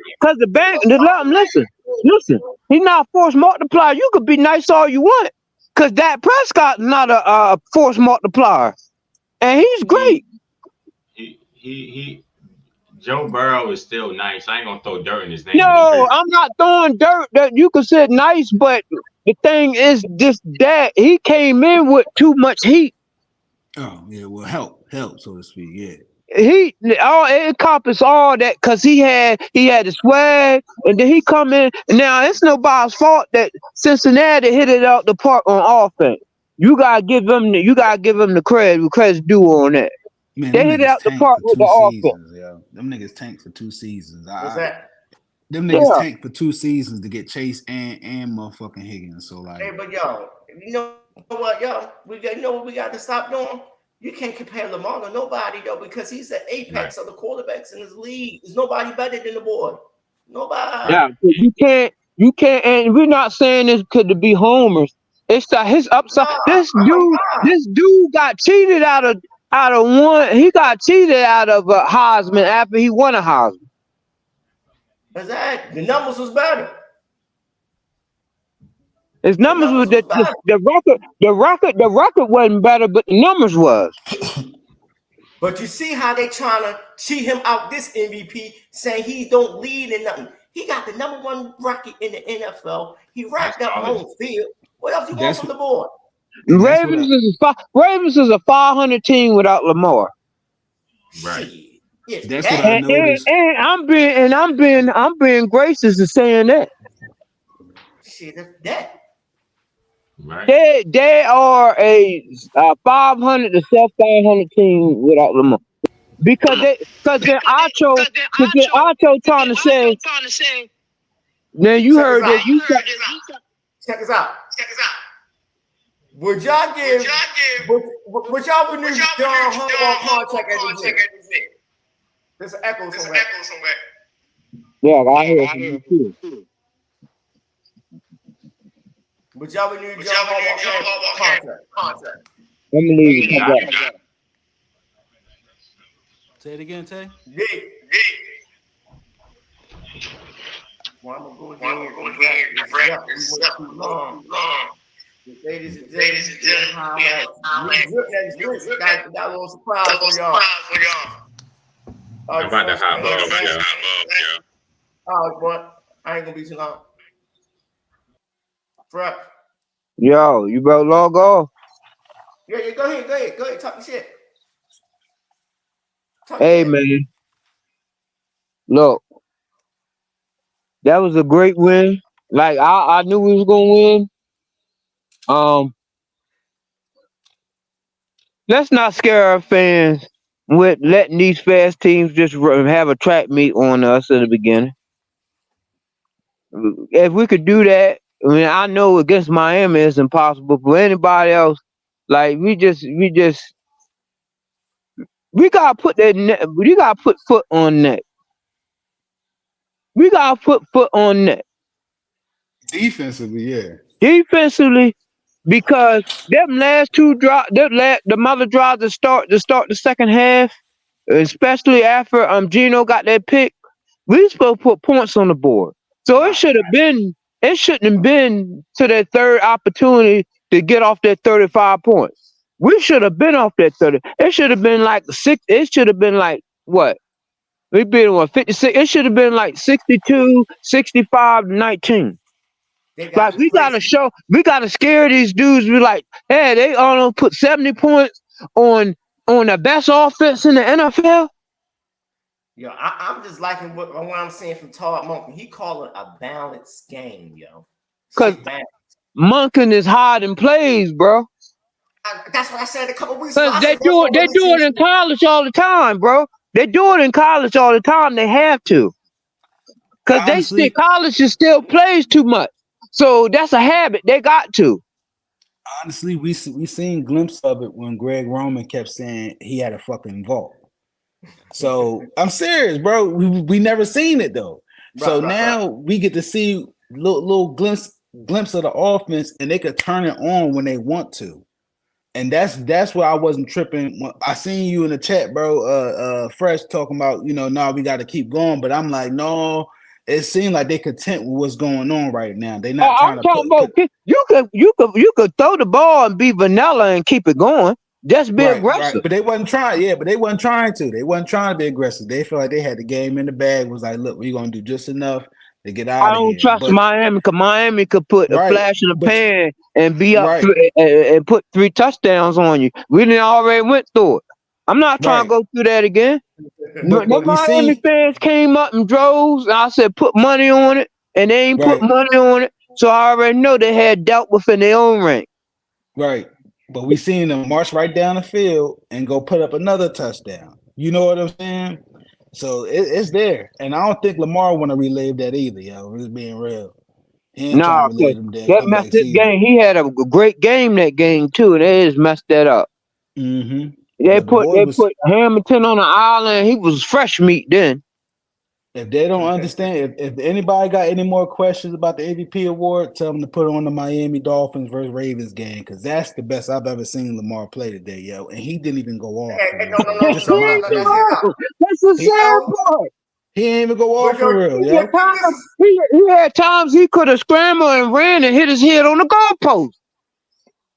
Listen. He's not a force multiplier. You could be nice all you want, because Dak Prescott's not a force multiplier, and he's great. Joe Burrow is still nice. I ain't gonna throw dirt in his name. No, I'm not throwing dirt. That you could say nice, but the thing is just that he came in with too much heat. Oh yeah, well, help, so to speak. Yeah. He all it encompassed all that because he had the swag, and then he come in. Now it's nobody's fault that Cincinnati hit it out the park on offense. You gotta give them the credit's due on that. Man, they hit it out the park with the offense. Yo. Them niggas tanked for 2 seasons. What's that? Them niggas tanked for 2 seasons to get Chase and motherfucking Higgins. So like, hey, but yo, you know what, yo, we got to stop doing. You can't compare Lamar to nobody though, because he's the apex of the quarterbacks in his league. There's nobody better than the boy. Nobody. Yeah, you can't, and we're not saying this could be homers. It's his upside. This dude got cheated out of one. He got cheated out of a Heisman after he won a Heisman. Exactly. The numbers was better. His numbers was the record wasn't better, but the numbers was. But you see how they trying to cheat him out this MVP, saying he don't lead in nothing. He got the #1 record in the NFL. He racked up home field. What else you want from the board? Ravens is a 500 team without Lamar. Right. Yes, that's what I noticed. And I'm being gracious to saying that. Shit, that's that. Right. They are a 500 to 500 team without Lamar. Because Acho trying to say. Now you heard that. Check us out. Would y'all give? Would y'all renew John Harbaugh contract every year? There's an echo somewhere. Yeah, I hear you too. Would y'all renew John Harbaugh contract? Let me leave it. Say it again, Tay. Yeah. Well, I'm gonna go ahead and wrap this up. Long. Ladies and gentlemen, we got a little surprise for y'all. I'm about to hop off, yo. All right, boy. I ain't gonna be too long. Frap. Yo, you better log off. Yeah, go ahead. Talk your shit. Hey, man. Look, that was a great win. Like I knew we was gonna win. Let's not scare our fans with letting these fast teams just have a track meet on us in the beginning. If we could do that, I mean, I know against Miami it's impossible for anybody else. Like we gotta put we gotta put foot on that. We gotta put foot on that. Defensively, yeah. Defensively, because them last two drives, the mother drives to start the second half, especially after Gino got that pick, we supposed to put points on the board. So it shouldn't have been to that third opportunity to get off that 35 points. We should have been off that 30. It should have been like 6. It should have been like what? We been on 56. It should have been like 62, 65, 19. Like we gotta scare these dudes. Be like, hey, they all put 70 points on the best offense in the NFL. Yo, I'm just liking what I'm seeing from Todd Monken. He call it a balanced game, yo. Cause Monken is hiding plays, bro. That's what I said a couple weeks ago. Cause they do it in college all the time, bro. They do it in college all the time. They have to. Cause college just still plays too much. So that's a habit. They got to. Honestly, we seen glimpses of it when Greg Roman kept saying he had a fucking vault. So I'm serious, bro. We never seen it though. Now we get to see little glimpse of the offense, and they could turn it on when they want to. And that's why I wasn't tripping. I seen you in the chat, bro. Fresh talking about, now we got to keep going. But I'm like, no. It seemed like they content with what's going on right now. They not trying to you could throw the ball and be vanilla and keep it going. Just be Right, aggressive. but they wasn't trying. Yeah, but they wasn't trying to. They wasn't trying to be aggressive. They felt like they had the game in the bag. Was like, look, we're gonna do just enough to get I out of don't here. trust But Miami because Miami could put a right, flash in the but pan and be up right, and put 3 touchdowns on you. We didn't already went through it. I'm not trying to right. go through that again. But Them we Miami seen fans came up in droves, and I said put money on it, and they ain't put right, money on it. So I already know they had dealt within their own rank. right. But we seen them march right down the field and go put up another touchdown. You know what I'm saying? So it's there, and I don't think Lamar want to relive that either. Yo, just being real, he ain't trying Nah, to 'cause relive them dead that messed comeback this season. game. He had a great game that game too, and they just messed that up. Mm-hmm. They But the boy put was. Hamilton on the island. He was fresh meat then. If they don't understand, if anybody got any more questions about the MVP award, tell them to put on the Miami Dolphins versus Ravens game because that's the best I've ever seen Lamar play today, yo. And he didn't even go off for Hey, real, no, for no, real. no, Just no, in no, my no, listen, opinion, That's the he sad part. he didn't even go off but yo, for real, he yo. this is He had times he could have scrambled and ran and hit his head on the goalpost.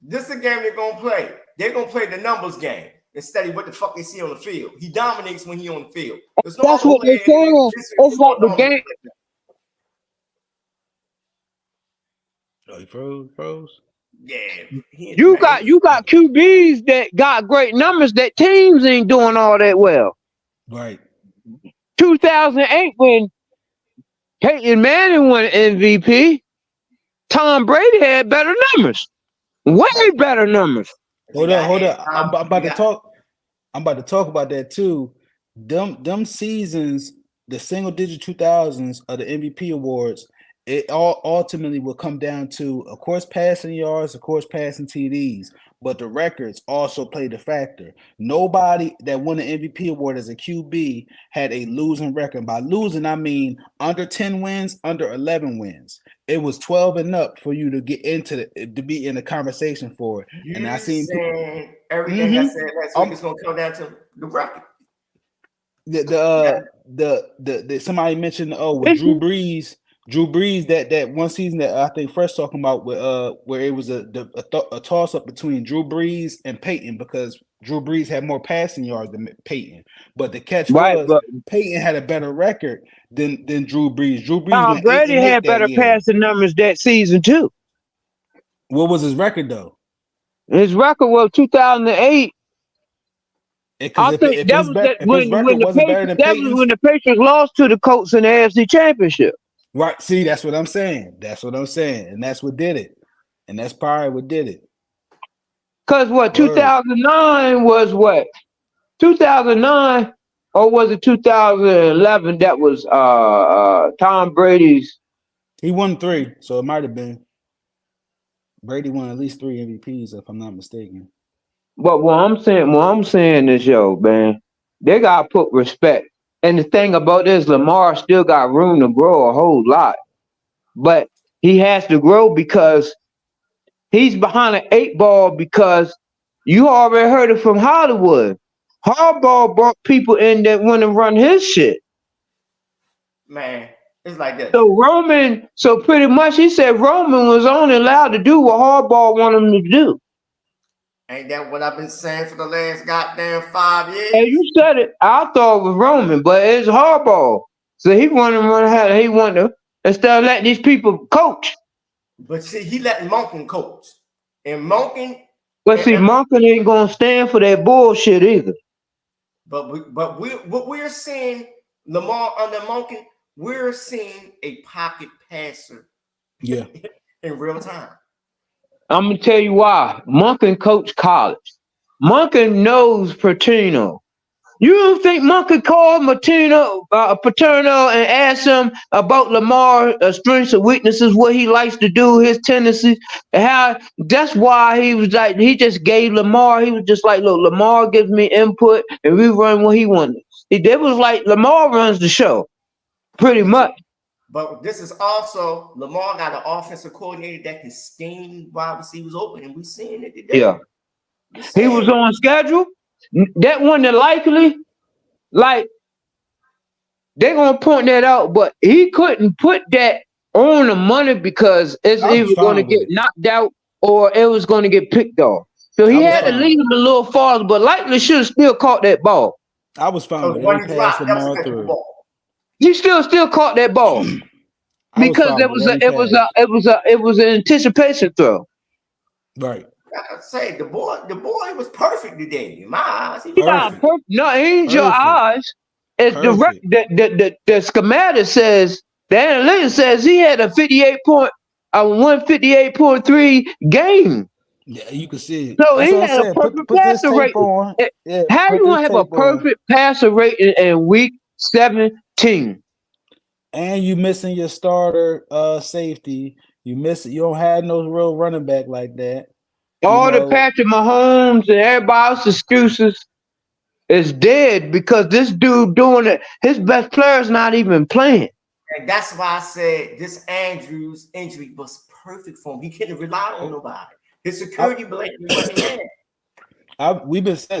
this is a game they're gonna play. They're gonna play the numbers game instead of what the fuck they see on the field. He dominates when he on the field. There's no That's other what they're player in saying. this It's like the normally game. play that. Oh, he froze. Yeah, You got QBs that got great numbers that teams ain't doing all that well. Right. 2008 when Peyton Manning won MVP, Tom Brady had better numbers. Way better numbers. Hold up. I'm about to talk. I'm about to talk about that too. Them seasons, the single digit 2000s of the MVP awards, it all ultimately will come down to, of course, passing yards, of course, passing TDs, but the records also played a factor. Nobody that won the MVP award as a QB had a losing record. By losing, I mean under 10 wins, under 11 wins. It was 12 and up for you to get into to be in the conversation for it. You And I seen saying everything I said last week is gonna come down to the record. The somebody mentioned with Drew Brees that one season that I think Fresh talking about where it was a toss up between Drew Brees and Peyton because Drew Brees had more passing yards than Peyton, but the catch was Peyton had a better record than Drew Brees. Drew Brees Tom went 8-8 Brady had that better year. passing numbers that season too. What was his record though? His record was 2008. I think that was when the Patriots lost to the Colts in the AFC Championship. Right. See, that's what I'm saying. And that's what did it. And that's probably what did it. Because 2009 was what? 2009 or was it 2011 that was Tom Brady's? He won 3, so it might have been. Brady won at least 3 MVPs, if I'm not mistaken. But what I'm saying is, yo, man, they gotta put respect. And the thing about this, Lamar still got room to grow a whole lot. But he has to grow because he's behind an 8 ball because you already heard it from Hollywood. Harbaugh brought people in that want to run his shit. Man, it's like this. So pretty much he said Roman was only allowed to do what Harbaugh wanted him to do. Ain't that what I've been saying for the last goddamn 5 years? Hey, you said it. I thought it was Roman, but it's Harbaugh. So he wanted to run how he wanted to instead of letting these people coach. But see, he letting Monken coach. And Monken. But see, Monken ain't gonna stand for that bullshit either. But what we're seeing Lamar under Monken, we're seeing a pocket passer. Yeah. In real time. I'm gonna tell you why. Monken coached college. Monken knows Paterno. You don't think Monken called Paterno and asked him about Lamar's strengths and weaknesses, what he likes to do, his tendencies, and how that's why he was like, he just gave Lamar, he was just like, look, Lamar gives me input and we run what he wanted. It was like Lamar runs the show, pretty much. But this is also Lamar got an offensive coordinator that can scheme wide receivers open, and we're seeing it today. Yeah, he was on schedule. That wasn't likely. Like they're gonna point that out, but he couldn't put that on the money because it's either going to get knocked out or it was going to get picked off. So he had to lead him a little farther, but likely should have still caught that ball. I was fine with when every he pass dropped, that was a Lamar catchable threw. ball. He still caught that ball because it was an anticipation throw. Right. I say the boy was perfect today in my eyes. Perfect. No, it ain't your eyes. It's the schematic says, the analytics says he had a 158.3 game. Yeah, you can see it. So That's he what had I'm a saying. perfect Put this passer tape rating. on. Yeah, how you gonna have a perfect passer rating in week 17? And you missing your starter safety. You don't have no real running back like that. All the Patrick Mahomes and everybody else's excuses is dead because this dude doing it. His best player's not even playing. And that's why I said this Andrews injury was perfect for him. He couldn't rely on nobody. His security blanket wasn't there.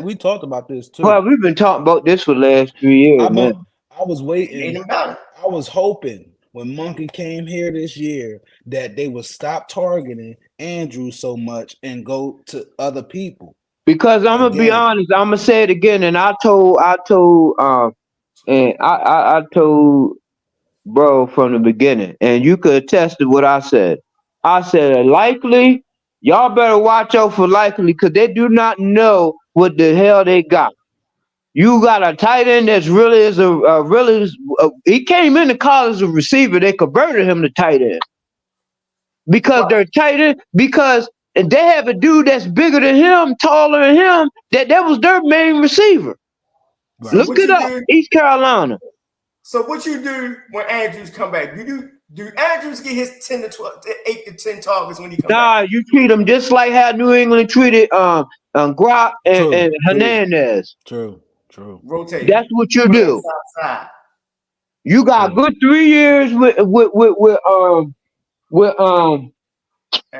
We talked about this too. Well, we've been talking about this for the last 3 years, man. I was waiting. I was hoping when Monken came here this year that they would stop targeting Andrew so much and go to other people. Because I'm gonna be honest, I'm gonna say it again, and I told bro from the beginning, and you could attest to what I said. I said likely, y'all better watch out for likely because they do not know what the hell they got. You got a tight end that's really he came into college as a receiver. They converted him to tight end because they're tight end because they have a dude that's bigger than him, taller than him. That was their main receiver. Right. Look it up, East Carolina. So what you do when Andrews come back? Do Andrews get his 10 to 12, 8 to 10 targets when he comes back? Nah, you treat him just like how New England treated Grock and Hernandez. True. Rotate. That's what you do. You got good 3 years with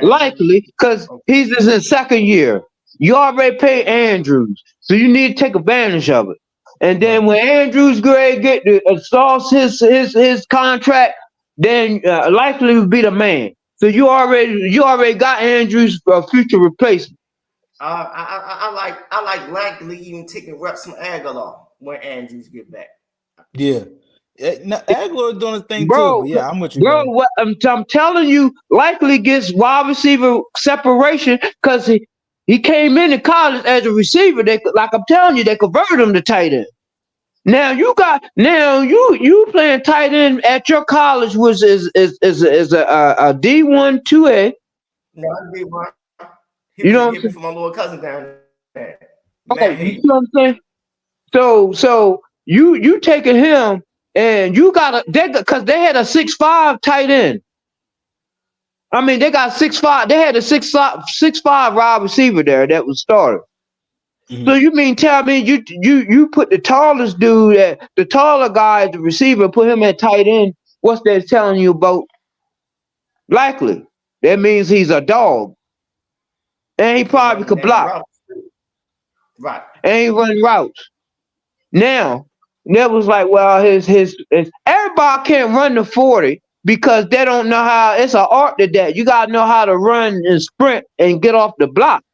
likely because he's in his second year. You already paid Andrews, so you need to take advantage of it. And then when Andrews get to exhaust his contract, then likely will be the man. So you already got Andrews for a future replacement. I like likely even taking reps from Aguilar when Andrews get back. Yeah. Aguilar doing his thing too. But yeah, I'm with you, bro. What I'm telling you, likely gets wide receiver separation because he came into college as a receiver. Like I'm telling you, they converted him to tight end. Now you playing tight end at your college, which is a D1 2A. No, D1. You know what I'm saying? From my little cousin down there. Okay, you know what I'm saying? So you taking him and you got because they had a 6'5" tight end. I mean, they got 6'5". They had a 6'5" wide receiver there that was started. Mm-hmm. So you mean tell me you put the tallest dude the taller guy as the receiver, put him at tight end? What's that telling you about? Likely, that means he's a dog, and he probably could block. Right. And he run routes. Now, that was like, well, his everybody can't run the 40 because they don't know how. It's an art to that. You gotta know how to run and sprint and get off the block.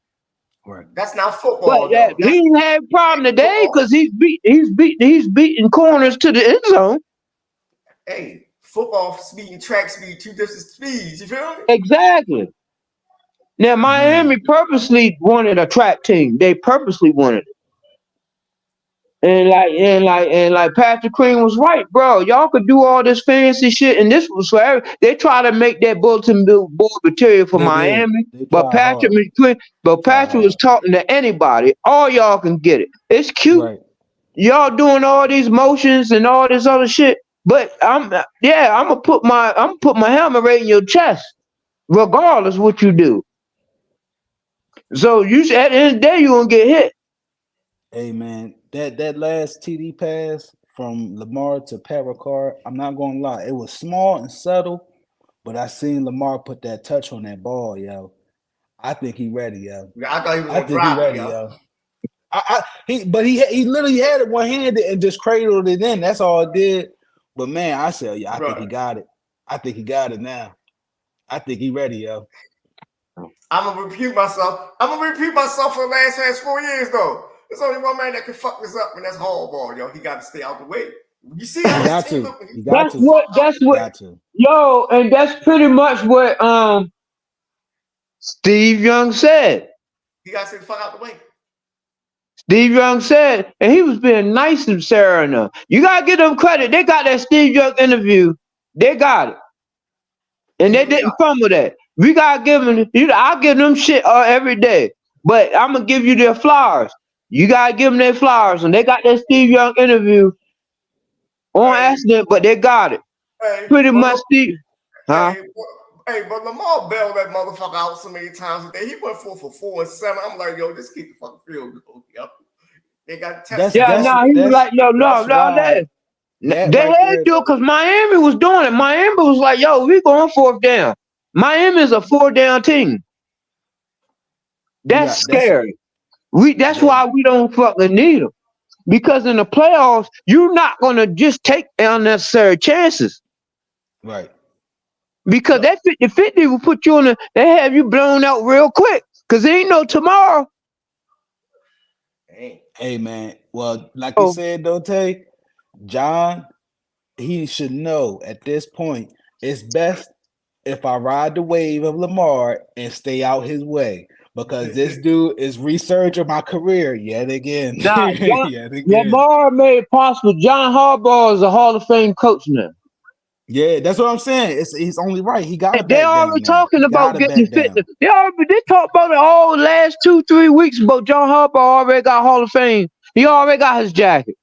Right. That's not football. But he didn't have a problem today because he's beating corners to the end zone. Hey, football speed and track speed, two different speeds. You feel me? Exactly. Now Miami purposely wanted a track team. They purposely wanted it. And like Patrick Queen was right, bro. Y'all could do all this fancy shit, and this was for they try to make that bulletin board material for Miami. But Patrick was talking to anybody. All y'all can get it. It's cute. Right. Y'all doing all these motions and all this other shit. But I'm gonna put my helmet right in your chest, regardless what you do. So at the end of the day, you're gonna get hit. Hey man, that last TD pass from Lamar to Pat Ricard, I'm not gonna lie, it was small and subtle, but I seen Lamar put that touch on that ball, yo. I think he ready, yo. I thought he was gonna drop, ready, yo. He literally had it one-handed and just cradled it in. That's all it did. But man, I said, I think he got it. I think he got it now. I think he ready, yo. I'm gonna repeat myself. I'm gonna repeat myself for the last 4 years though. There's only one man that can fuck this up, and that's Hardball, yo. He got to stay out the way. You see how this team look? That's what. Yo, and that's pretty much what Steve Young said. He got to stay the fuck out the way. Steve Young said, and he was being nice to Sarah and them. You gotta give them credit. They got that Steve Young interview. They got it, and they didn't fumble that. We gotta give them. I give them shit every day, but I'm gonna give you their flowers. You gotta give them their flowers, and they got that Steve Young interview on accident, but they got it. Pretty much, Steve. Huh? Hey, but Lamar bailed that motherfucker out so many times today. He went for 4 and 7. I'm like, yo, just keep the fucking field goal. Yep. They got tested. He was like, yo, no, they had to do it because Miami was doing it. Miami was like, yo, we going 4th down. Miami is a 4-down team. That's scary. That's why we don't fucking need them. Because in the playoffs, you're not gonna just take unnecessary chances. Right. Because that 50-50 will put you they have you blown out real quick. Because there ain't no tomorrow. Hey man. Well, like you said, though, Tay, John, he should know at this point it's best if I ride the wave of Lamar and stay out his way. Because this dude is resurging my career yet again. Lamar made it possible. John Harbaugh is a Hall of Fame coach now. Yeah, that's what I'm saying. He's only right. He got it. They already talking about getting fit. They talked about it all last 2-3 weeks. But John Harbaugh already got Hall of Fame. He already got his jacket.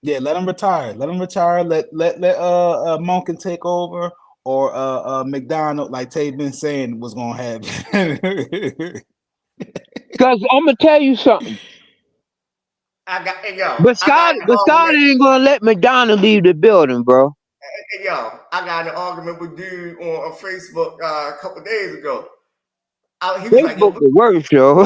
Yeah, let him retire. Let Monken take over, or McDonald, like Tay been saying, was gonna happen. Because I'm gonna tell you something. But Scott ain't gonna let McDonald leave the building, bro. Hey, yo, I got an argument with dude on Facebook a couple of days ago. He was like, the worst, yo.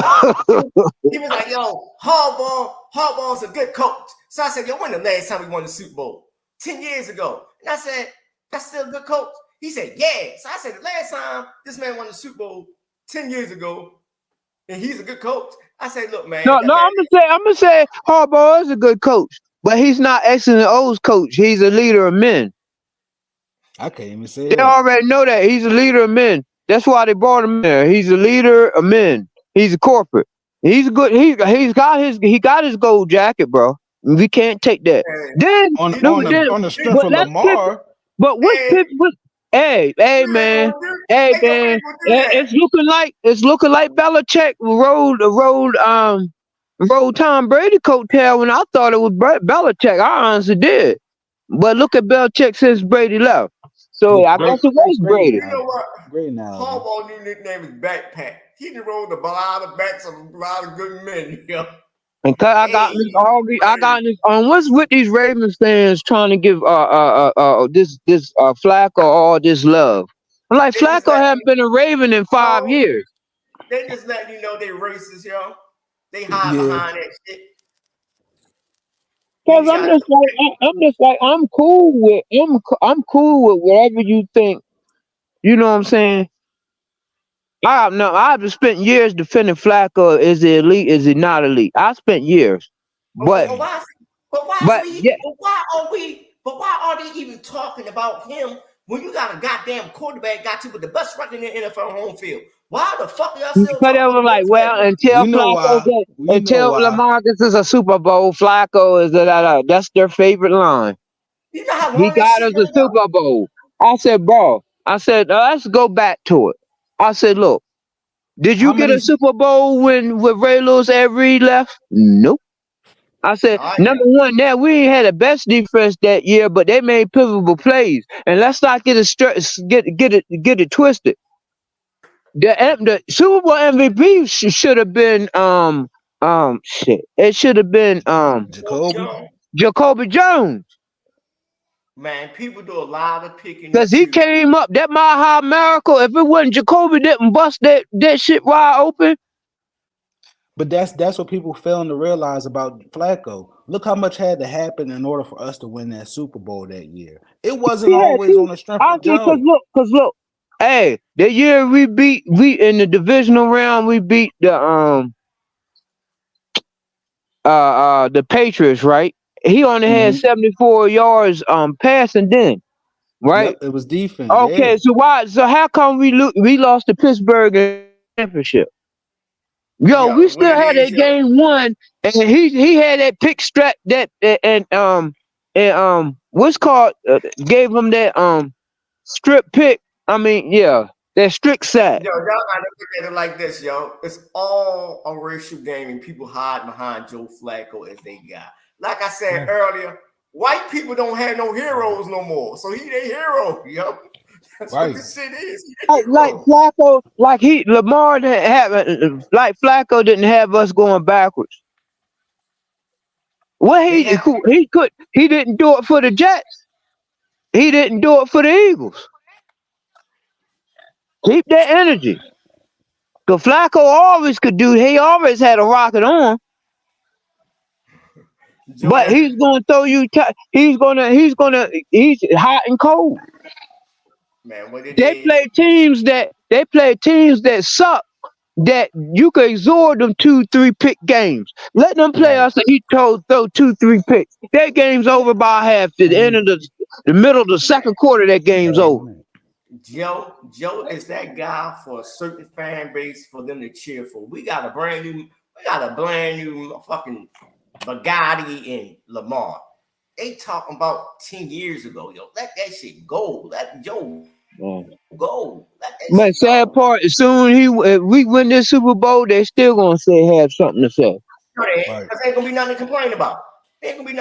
He was like, yo, Harbaugh's a good coach. So I said, yo, when the last time we won the Super Bowl? 10 years ago. And I said, that's still a good coach? He said, yeah. So I said, the last time this man won the Super Bowl 10 years ago, and he's a good coach. I said, look, man. I'm gonna say Harbaugh is a good coach, but he's not X and O's coach. He's a leader of men. I can't even say they that. already know that he's a leader of men. That's why they brought him there. He's a leader of men. He's a corporate. He's good. He got his gold jacket, bro. We can't take that. Then on the strength of Lamar. But hey man, it's looking like Belichick rode Tom Brady coattail when I thought it was Belichick. I honestly did. But look at Belichick since Brady left. So I guess it was Brady. You know what? Great now. Harbaugh's new nickname is Backpack. He can roll a lot of backs of a lot of good men. You know? And I got this on what's with these Ravens fans trying to give this Flacco all this love. I'm like, Flacco haven't been a Raven in 5 years. They just letting you know they racist, yo. They hide behind that shit. Cause I'm cool with whatever you think. You know what I'm saying? I've spent years defending Flacco. Is he elite? Is he not elite? I spent years. But why are they even talking about him when you got a goddamn quarterback got you with the best record in the NFL home field? Why the fuck are y'all still talking about like, well, until Lamar gets us a Super Bowl, Flacco is that's their favorite line. You know how he got us a Super Bowl. I said, bro, let's go back to it. I said, look, did you get a Super Bowl with Ray Lewis and Reed left? Nope. I said, number one, we ain't had the best defense that year, but they made pivotal plays. And let's not get it twisted. The Super Bowl MVP should have been It should have been Jacoby Jones. Man, people do a lot of picking because he came up. That Mile High Miracle. If it wasn't Jacoby, didn't bust that shit wide open. But that's what people failing to realize about Flacco. Look how much had to happen in order for us to win that Super Bowl that year. It wasn't always on the strength of Joe. Because look, Hey, the year we in the divisional round, we beat the Patriots, right? He only had 74 yards passing then, right? Yep, it was defense. Okay, Yeah. so how come we lost to Pittsburgh in the championship? Yo, we Yo, what still it had is, that yo. game one, and he had that pick strap and what's called gave him that strip pick. I mean, yeah, that strict sack. Yo, y'all gotta look at it like this, yo. It's all a racial game, and people hide behind Joe Flacco as they got. Like I said earlier, white people don't have no heroes no more, so he their hero, yo. That's what this shit is. Like Flacco, Lamar didn't have like Flacco didn't have us going backwards. Well, he didn't do it for the Jets. He didn't do it for the Eagles. Keep that energy. Cause Flacco always could do. He always had a rocket on. Joe, But he's gonna throw you. He's hot and cold. man, what it They is. play teams that suck. That you could absorb them 2-3 pick games. Let them play us and he throw 2-3 picks. That game's over by half. To the end of the middle of the second quarter, that game's over. Joe is that guy for a certain fan base for them to cheer for. We got a brand new fucking Bugatti and Lamar. They talking about 10 years ago, yo. Let that shit go. Let Joe go. But sad part, as soon as we win this Super Bowl, they still gonna have something to say. No, ain't gonna be nothing to complain about. They still gonna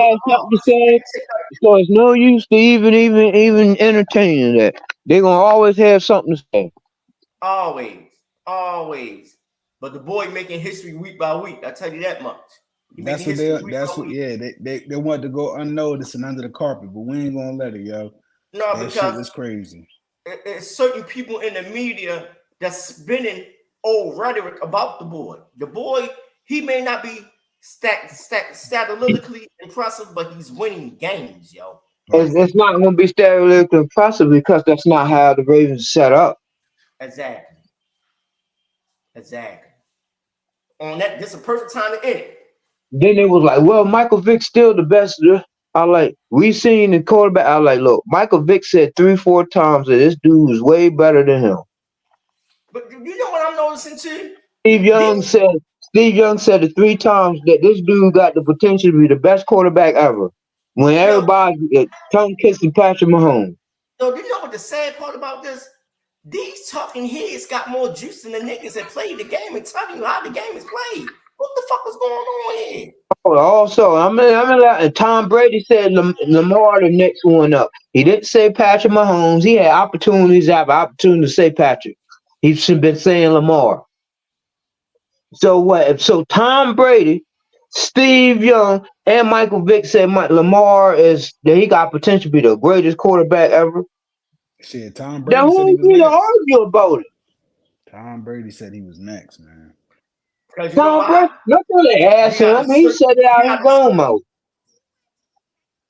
have something to say. So it's no use to even entertaining that. They're gonna always have something to say. Always. But the boy making history week by week. I tell you that much. They want to go unnoticed and under the carpet, but we ain't gonna let it, yo. No, that because shit is crazy. It's certain people in the media that's spinning old rhetoric about the boy. The boy, he may not be statistically impressive, but he's winning games, yo. It's not going to be statistically impressive because that's not how the Ravens set up. Exactly. On that, this is a perfect time to end it. Then it was like, well, Michael Vick's still the best. We seen the quarterback. I like, look, Michael Vick said 3-4 times that this dude is way better than him. But you know what I'm noticing too? Steve Young said the 3 times that this dude got the potential to be the best quarterback ever. When everybody tongue kissing Patrick Mahomes. So you know what the sad part about this? These talking heads got more juice than the niggas that played the game and telling you how the game is played. What the fuck is going on here? Also, Tom Brady said Lamar the next one up. He didn't say Patrick Mahomes. He had opportunities after opportunity to say Patrick. He's been saying Lamar. So what? So Tom Brady, Steve Young, and Michael Vick said Lamar he got potential to be the greatest quarterback ever. Shit, Tom Brady said he was next. Argue about it. Tom Brady said he was next, man. Tom Brady, not really ask him. He said it out his own mouth.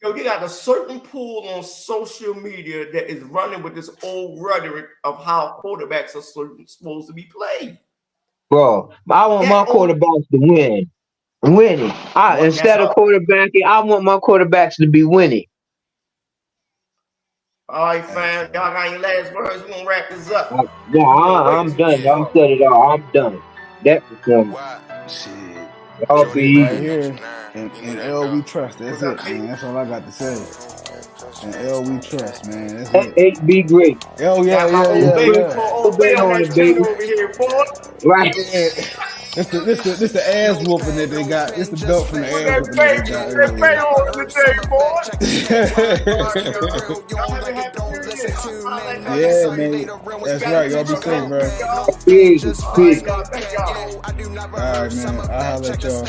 Yo, you got a certain pool on social media that is running with this old rhetoric of how quarterbacks are supposed to be played. Bro, I want my quarterbacks to win. Winning. Instead of quarterbacking, I want my quarterbacks to be winning. All right, fam. Y'all got any last words? We're going to wrap this up. I'm done. I'm said it all. I'm done. That performance. Shit. Y'all be right here. And L, we trust. That's it, man. That's all I got to say. And L, we trust, man. That's it. H be great. Oh, yeah. Right. This the ass whooping that they got. This the belt from the ass whooping that they got. Yeah, man. That's right. Y'all be safe, bro. Peace. All right, man. I'll holler at y'all.